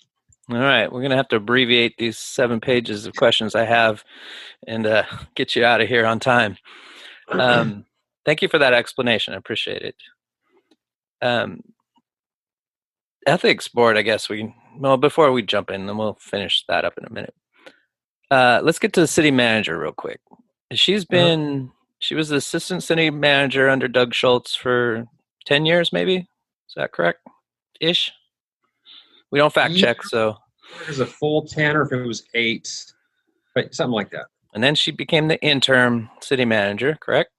All right, we're going to have to abbreviate these 7 pages of questions I have and get you out of here on time. Thank you for that explanation. I appreciate it. Ethics board, I guess before we jump in, then we'll finish that up in a minute. Let's get to the city manager real quick. She was the assistant city manager under Doug Schultz for 10 years, maybe? Is that correct? Ish? We don't fact check, so. It was a full 10 or if it was 8, but something like that. And then she became the interim city manager, correct?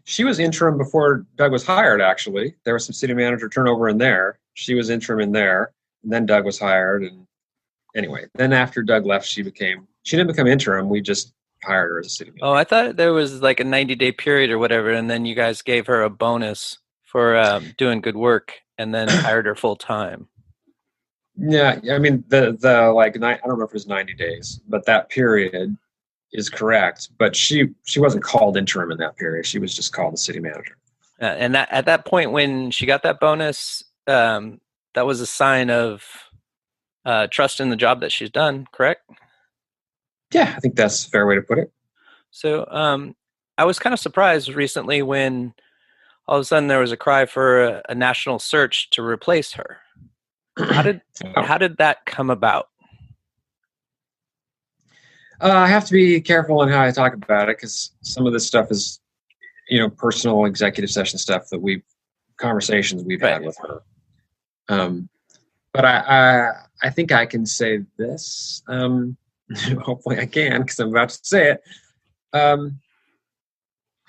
She was interim before Doug was hired, actually. There was some city manager turnover in there. She was interim in there, and then Doug was hired. And anyway, then after Doug left, she didn't become interim. We just hired her as a city manager. Oh, I thought there was like a 90-day period or whatever, and then you guys gave her a bonus for doing good work and then hired her full time. Yeah, I mean, I don't remember if it was 90 days, but that period is correct. But she wasn't called interim in that period. She was just called the city manager. And that at that point when she got that bonus, that was a sign of trust in the job that she's done, correct? Yeah, I think that's a fair way to put it. So I was kind of surprised recently when all of a sudden there was a cry for a national search to replace her. How did that come about? I have to be careful on how I talk about it because some of this stuff is, personal executive session stuff that conversations we've had with her. But I think I can say this. Hopefully I can because I'm about to say it.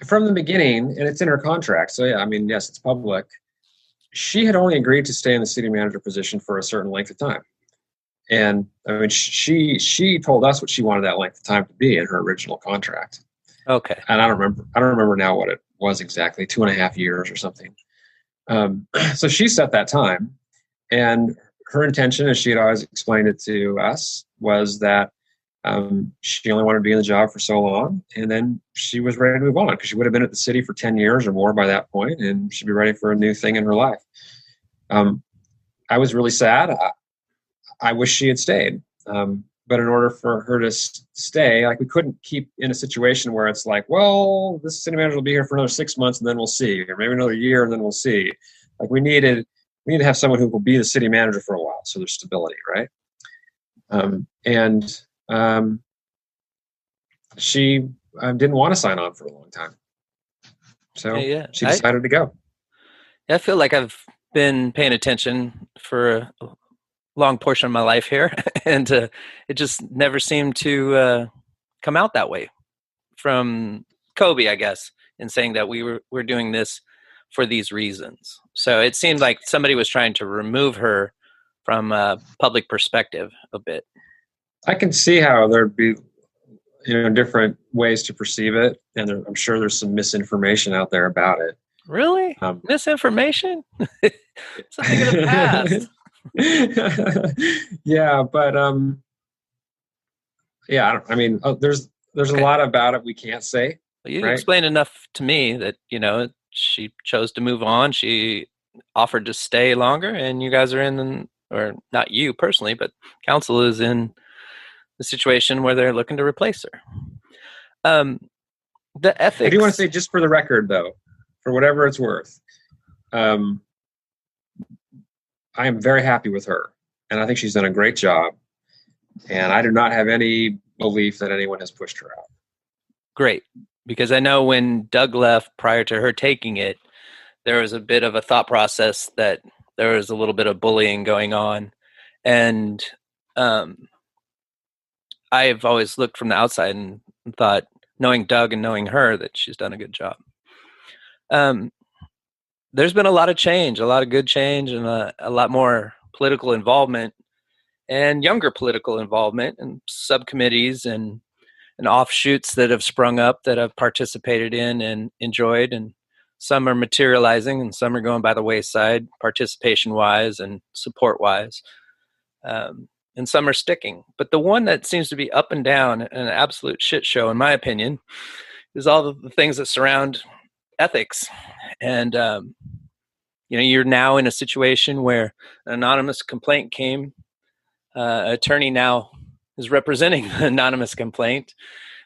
From the beginning, and it's in her contract. So yeah, I mean, yes, it's public. She had only agreed to stay in the city manager position for a certain length of time. And I mean, she told us what she wanted that length of time to be in her original contract. Okay. And I don't remember now what it was exactly, 2.5 years or something. So she set that time, and her intention, as she had always explained it to us, was that she only wanted to be in the job for so long, and then she was ready to move on because she would have been at the city for 10 years or more by that point, and she'd be ready for a new thing in her life. I was really sad. I wish she had stayed. But in order for her to stay, we couldn't keep in a situation where it's like, well, this city manager will be here for another 6 months and then we'll see, or maybe another year and then we'll see. We need to have someone who will be the city manager for a while, so there's stability, right? She didn't want to sign on for a long time, so she decided to go. I feel like I've been paying attention for a long portion of my life here, and it just never seemed to come out that way from Kobe, I guess, in saying that we're doing this for these reasons. So it seemed like somebody was trying to remove her from a public perspective a bit. I can see how there'd be, different ways to perceive it, and I'm sure there's some misinformation out there about it. Really? Misinformation? Something in the past. Yeah, but yeah, I mean, there's Okay. a lot about it we can't say. Well, you right? explained enough to me that, she chose to move on. She offered to stay longer, and you guys are or not you personally, but council is in the situation where they're looking to replace her. The ethics. I do want to say, just for the record, though, for whatever it's worth, I am very happy with her, and I think she's done a great job. And I do not have any belief that anyone has pushed her out. Great, because I know when Doug left prior to her taking it, there was a bit of a thought process that there was a little bit of bullying going on, and I've always looked from the outside and thought, knowing Doug and knowing her, that she's done a good job. There's been a lot of change, a lot of good change, and a lot more political involvement and younger political involvement and subcommittees and offshoots that have sprung up that I've participated in and enjoyed. And some are materializing and some are going by the wayside, participation-wise and support-wise. And some are sticking. But the one that seems to be up and down, an absolute shit show, in my opinion, is all the things that surround ethics. And, you're now in a situation where an anonymous complaint came. Attorney now is representing the anonymous complaint.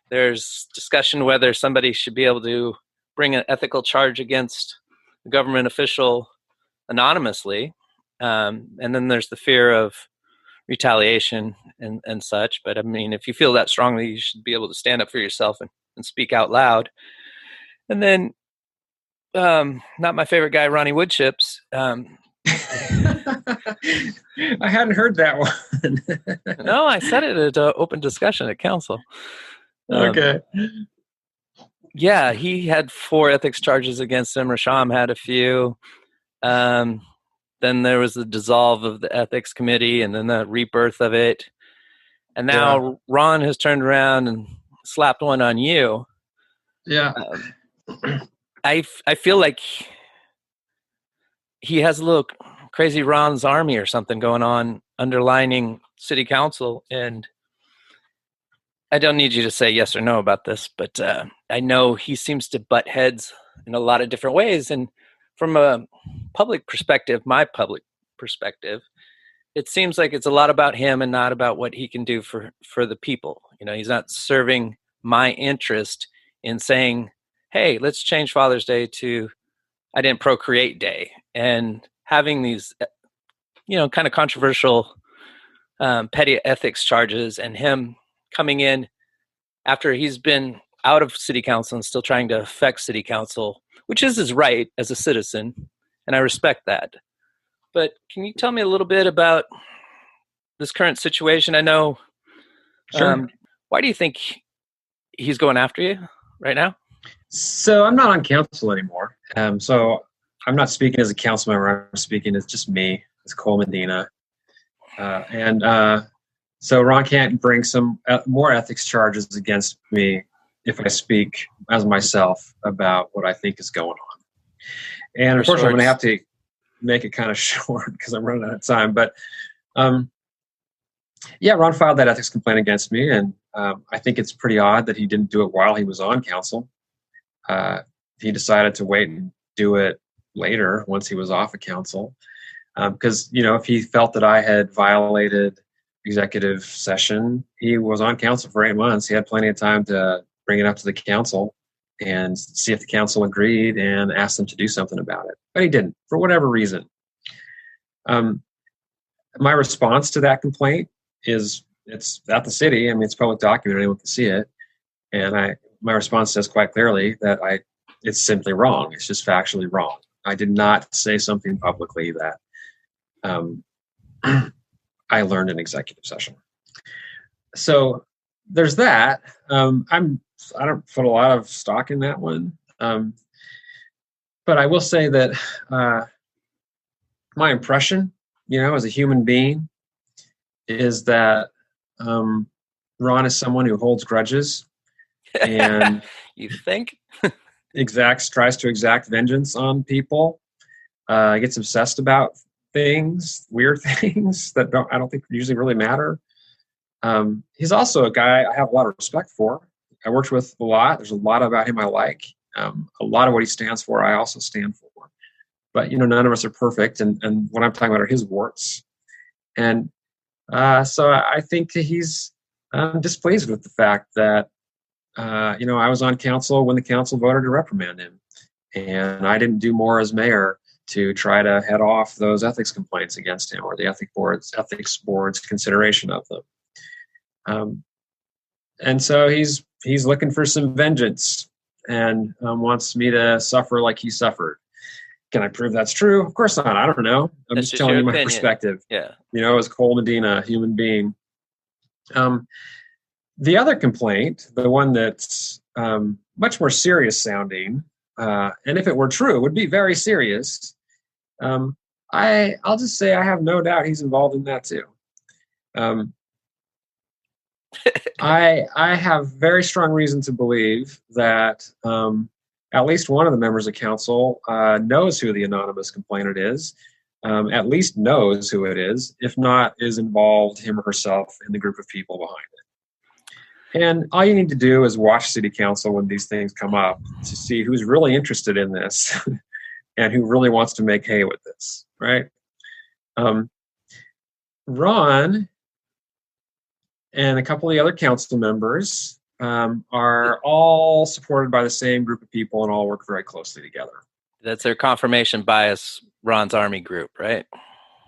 There's discussion whether somebody should be able to bring an ethical charge against a government official anonymously. And then there's the fear of retaliation and such. But I mean, if you feel that strongly, you should be able to stand up for yourself and speak out loud. And then, not my favorite guy, Ronnie Woodchips. I hadn't heard that one. No, I said it at an open discussion at council. Okay. Yeah, he had 4 ethics charges against him. Rasham had a few. Then there was the dissolve of the ethics committee and then the rebirth of it. And now Ron has turned around and slapped one on you. Yeah. I feel like he has a little crazy Ron's army or something going on underlining city council. And I don't need you to say yes or no about this, but I know he seems to butt heads in a lot of different ways. And from a public perspective, my public perspective, it seems like it's a lot about him and not about what he can do for the people. He's not serving my interest in saying, hey, let's change Father's Day to I Didn't Procreate Day, and having these, kind of controversial petty ethics charges, and him coming in after he's been out of city council and still trying to affect city council, which is his right as a citizen, and I respect that. But can you tell me a little bit about this current situation? I know. Sure. Why do you think he's going after you right now? So I'm not on council anymore. So I'm not speaking as a council member. I'm speaking as just me, as Kol Medina. So Ron can't bring some more ethics charges against me if I speak as myself about what I think is going on. And unfortunately, I'm going to have to make it kind of short because I'm running out of time. But Ron filed that ethics complaint against me, and I think it's pretty odd that he didn't do it while he was on council. He decided to wait and do it later once he was off of council. Because, if he felt that I had violated executive session, he was on council for 8 months. He had plenty of time to bring it up to the council and see if the council agreed and ask them to do something about it. But he didn't, for whatever reason. My response to that complaint is, it's at the city. I mean, it's public document. Anyone can see it. And my response says quite clearly that it's simply wrong. It's just factually wrong. I did not say something publicly that I learned in executive session. So there's that. I don't put a lot of stock in that one. But I will say that my impression, as a human being, is that Ron is someone who holds grudges. And you think? tries to exact vengeance on people, gets obsessed about things, weird things that I don't think usually really matter. He's also a guy I have a lot of respect for. I worked with a lot. There's a lot about him I like. A lot of what he stands for, I also stand for. But, none of us are perfect. And what I'm talking about are his warts. And so I think he's displeased with the fact that, I was on council when the council voted to reprimand him. And I didn't do more as mayor to try to head off those ethics complaints against him or the ethics board's consideration of them. And so he's looking for some vengeance and wants me to suffer like he suffered. Can I prove that's true? Of course not. I don't know. I'm just telling you my perspective. Yeah. As Kol Medina, a human being. The other complaint, the one that's much more serious sounding, and if it were true, it would be very serious. I'll just say I have no doubt he's involved in that too. I have very strong reason to believe that at least one of the members of council knows who the anonymous complainant is, at least knows who it is, if not is involved, him or herself, in the group of people behind it. And all you need to do is watch city council when these things come up to see who's really interested in this and who really wants to make hay with this, right? Ron and a couple of the other council members are all supported by the same group of people and all work very closely together. That's their confirmation bias, Ron's Army group, right?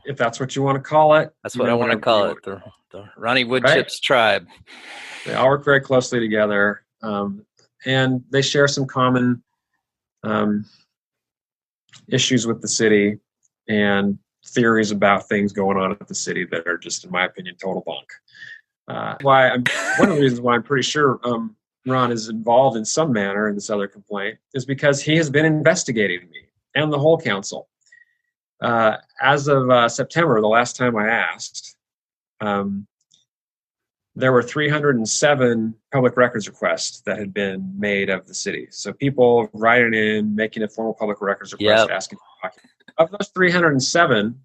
If that's what you want to call it. That's what I want to call it, the Ronnie Woodchip's tribe. They all work very closely together, and they share some common issues with the city and theories about things going on at the city that are just, in my opinion, total bunk. One of the reasons why I'm pretty sure Ron is involved in some manner in this other complaint is because he has been investigating me and the whole council. As of September, the last time I asked, there were 307 public records requests that had been made of the city. So people writing in, making a formal public records request, asking for documents. Of those 307,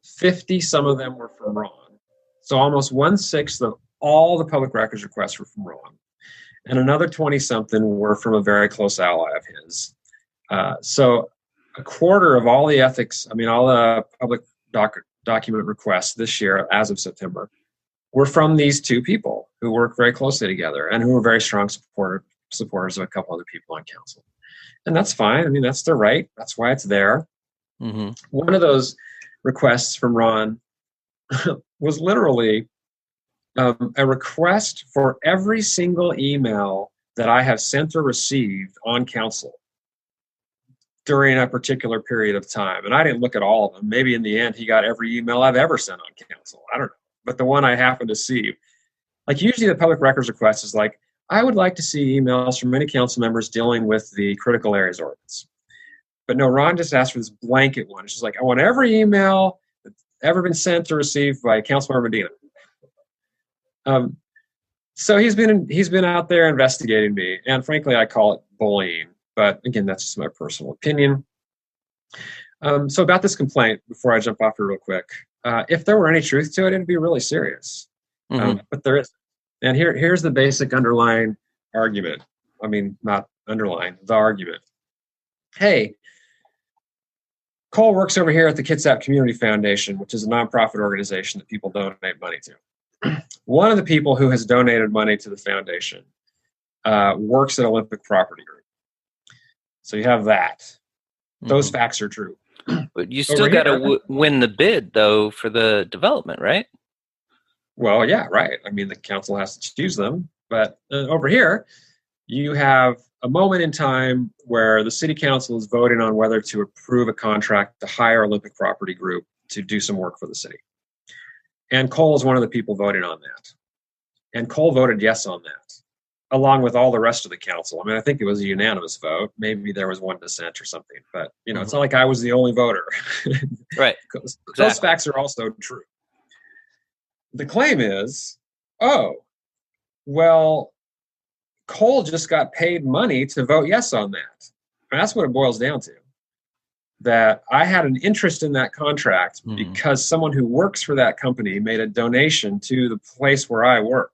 50, some of them were from Ron. So almost 1/6 of all the public records requests were from Ron. And another 20-something were from a very close ally of his. So a quarter of all the all the public document requests this year, as of September, were from these two people who work very closely together and who are very strong supporters of a couple other people on council. And that's fine. I mean, that's their right. That's why it's there. Mm-hmm. One of those requests from Ron was literally a request for every single email that I have sent or received on council during a particular period of time. And I didn't look at all of them. Maybe in the end, he got every email I've ever sent on council. I don't know. But the one I happened to see, like usually the public records request is like, I would like to see emails from many council members dealing with the critical areas ordinance. But no, Ron just asked for this blanket one. It's just like, I want every email that's ever been sent or received by Councilmember Medina. So he's been out there investigating me, and frankly, I call it bullying. But again, that's just my personal opinion. So about this complaint, before I jump off here real quick, if there were any truth to it, it'd be really serious. Mm-hmm. But there isn't. And here's the basic underlying argument. I mean, not underlying, the argument. Hey, Kol works over here at the Kitsap Community Foundation, which is a nonprofit organization that people donate money to. One of the people who has donated money to the foundation works at Olympic Property Group. So you have that. Those facts are true. But you still got to win the bid, though, for the development, right? Well, yeah, right. I mean, the council has to choose them. But over here, you have a moment in time where the city council is voting on whether to approve a contract to hire Olympic Property Group to do some work for the city. And Kol is one of the people voting on that. And Kol voted yes on that, along with all the rest of the council. I mean, I think it was a unanimous vote. Maybe there was one dissent or something. But, it's not like I was the only voter. Right. Those facts are also true. The claim is, Cole just got paid money to vote yes on that. And that's what it boils down to. That I had an interest in that contract because someone who works for that company made a donation to the place where I work.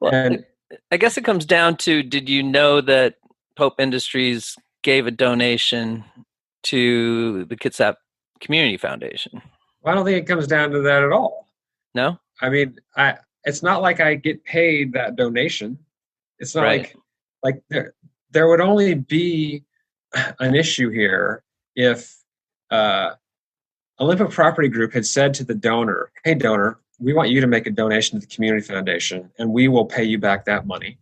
Well, and I guess it comes down to, did you know that Pope Industries gave a donation to the Kitsap Community Foundation? Well, I don't think it comes down to that at all. No? I mean, it's not like I get paid that donation. It's not like there would only be an issue here if Olympic Property Group had said to the donor, hey, donor, we want you to make a donation to the Community Foundation, and we will pay you back that money.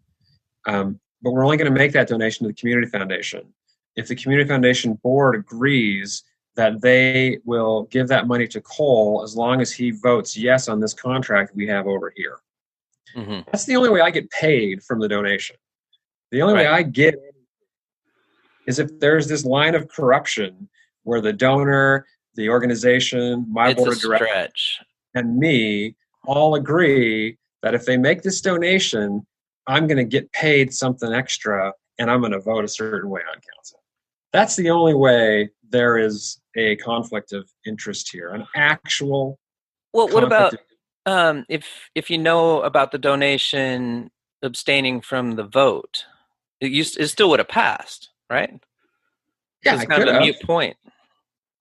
But we're only going to make that donation to the Community Foundation if the Community Foundation board agrees that they will give that money to Cole as long as he votes yes on this contract we have over here. Mm-hmm. That's the only way I get paid from the donation. The only way I get is if there's this line of corruption where the donor, the organization, my board of directors, and me all agree that if they make this donation, I'm going to get paid something extra and I'm going to vote a certain way on council. That's the only way there is a conflict of interest here, an actual. Well, what about if you know about the donation abstaining from the vote? It still would have passed, right? Yeah, it's kind of a mute point.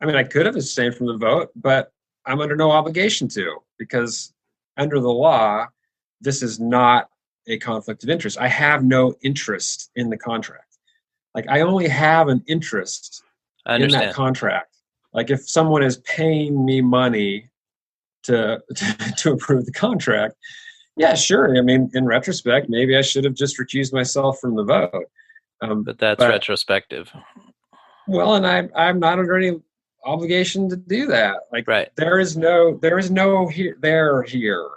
I mean, I could have abstained from the vote, but I'm under no obligation to, because under the law, this is not a conflict of interest. I have no interest in the contract. Like, I only have an interest in that contract. Like, if someone is paying me money to approve the contract, yeah, sure. I mean, in retrospect, maybe I should have just recused myself from the vote. But that's retrospective. Well, and I'm not under any obligation to do that. Like, there is no here.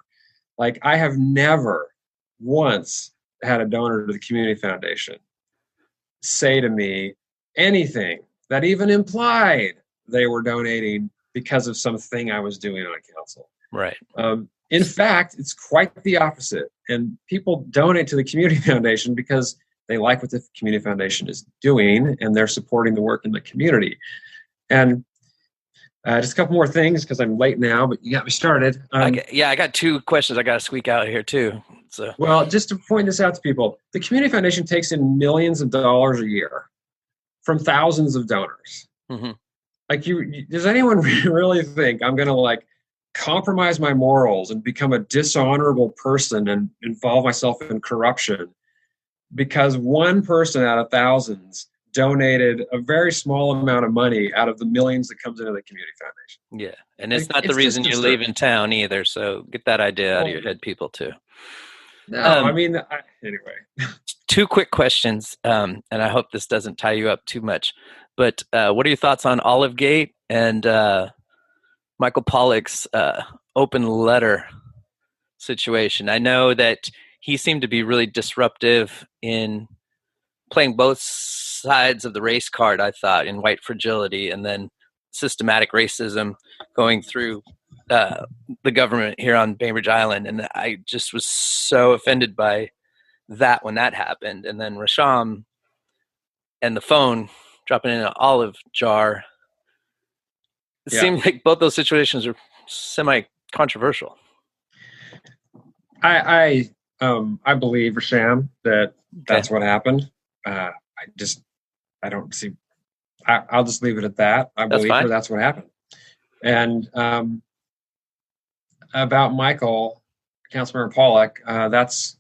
Like, I have never once had a donor to the Community Foundation say to me anything that even implied they were donating because of something I was doing on council. Right. In fact, it's quite the opposite. And people donate to the Community Foundation because they like what the Community Foundation is doing and they're supporting the work in the community. And just a couple more things because I'm late now, but you got me started. I got two questions I got to squeak out here too. So, well, just to point this out to people, the Community Foundation takes in millions of dollars a year from thousands of donors. Mm-hmm. Like, does anyone really think I'm going to compromise my morals and become a dishonorable person and involve myself in corruption because one person out of thousands donated a very small amount of money out of the millions that comes into the Community Foundation? Yeah, and it's not the reason you're leaving town either, so get that idea out of your head, people, too. No, anyway. Two quick questions, and I hope this doesn't tie you up too much, but what are your thoughts on Olivegate and Michael Pollock's open letter situation? I know that he seemed to be really disruptive in playing both sides of the race card, I thought, in white fragility and then systematic racism going through the government here on Bainbridge Island. And I just was so offended by that when that happened. And then Rasham and the phone dropping in an olive jar. It seemed like both those situations are semi-controversial. I believe, Rasham, that's what happened. I don't see. I'll just leave it at that. I believe that's what happened. And about Michael, Councilmember Pollock, that's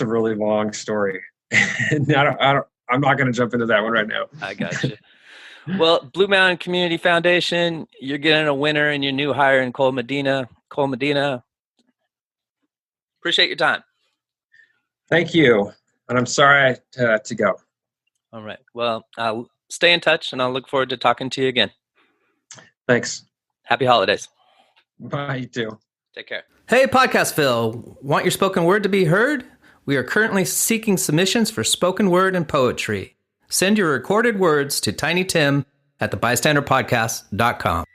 a really long story. And I'm not going to jump into that one right now. I got you. Well, Blue Mountain Community Foundation, you're getting a winner in your new hire in Kol Medina. Kol Medina, appreciate your time. Thank you. And I'm sorry to go. All right. Well, I'll stay in touch, and I'll look forward to talking to you again. Thanks. Happy holidays. Bye, you too. Take care. Hey, Podcastville. Want your spoken word to be heard? We are currently seeking submissions for spoken word and poetry. Send your recorded words to tinytim@thebystanderpodcast.com.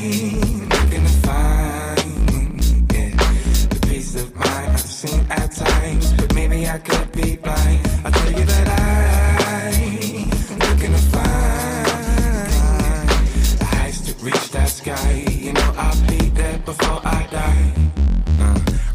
looking to find, yeah, the peace of mind I've seen at times, but maybe I could be blind. I'll tell you that I'm looking to find the heights to reach that sky. You know I'll be there before I die.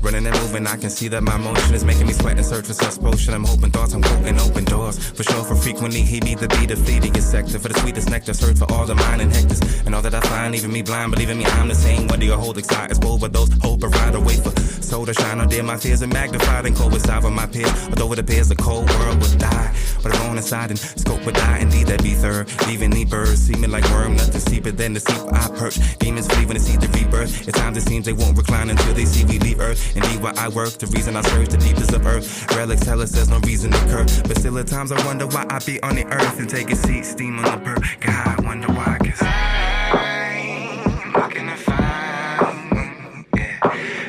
Running and moving, I can see that my motion is making me sweat and search for such potion. I'm hoping thoughts, I'm quoting open doors. For sure, for frequently, he be the beat of fleetingest sector. For the sweetest nectar, search for all the mine and hectares. And all that I find, leaving me blind, believing me I'm the same. Whether you hold excited, as bold, but those hope ride away for soul to shine. Oh dear, my fears are magnified and cold beside with my peers. Although it appears the cold world would die, but I'm on inside and scope would die. Indeed, that be third, leaving the birds seeming like worm, nothing steeper than the steep I perch. Demons flee when they see the rebirth. At times it seems they won't recline until they see we leave earth. Indeed, why I work, the reason I search the deepest of earth. Relics tell us there's no reason to curse, but still at times I wonder why I be on the earth and take a seat, steam on the bird. God, I wonder why, 'cause I'm looking to find, yeah,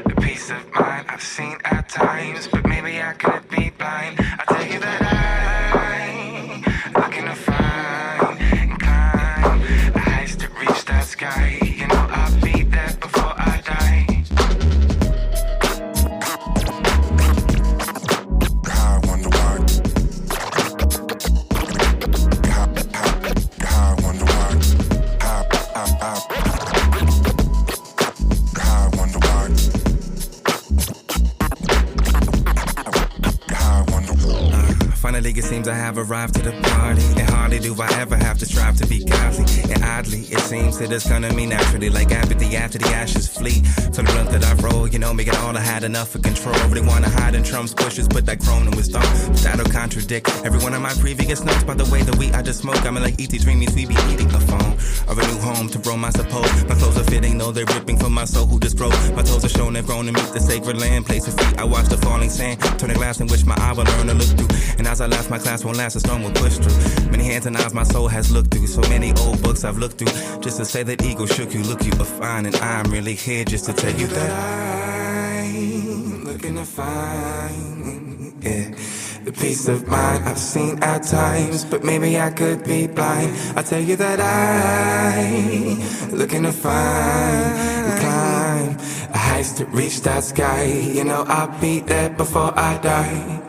the peace of mind I've seen at times, but maybe I could be blind. I tell you that I'm looking to find and climb the heights to reach that sky. You know I'll be there before I die. Finally, it seems I have arrived to the party, and hardly do I ever have to strive to be godly. And oddly, it seems that it's gonna me naturally, like apathy after the ashes flee. So the blunt that I roll, you know, make it all I had enough for control. Really wanna hide in Trump's bushes, but that groaning was thought. That'll contradict every one of my previous notes. By the way, the weed I just smoke, I'm like E.T. Dreamies, we be eating a phone or a new home to roam, I suppose. My clothes are fitting, though they're ripping from my soul who just grows. My toes are shown, they've grown to meet the sacred land. Place of feet, I watch the falling sand, turn a glass in which my eye will learn to look through. And as I left, my class won't last, a storm will push through. Many hands and eyes my soul has looked through. So many old books I've looked through, just to say that ego shook you. Look, you are fine, and I'm really here just to tell you that I'm looking to find, yeah, the peace of mind I've seen at times, but maybe I could be blind. I tell you that I'm looking to find and climb the heights to reach that sky. You know I'll be there before I die.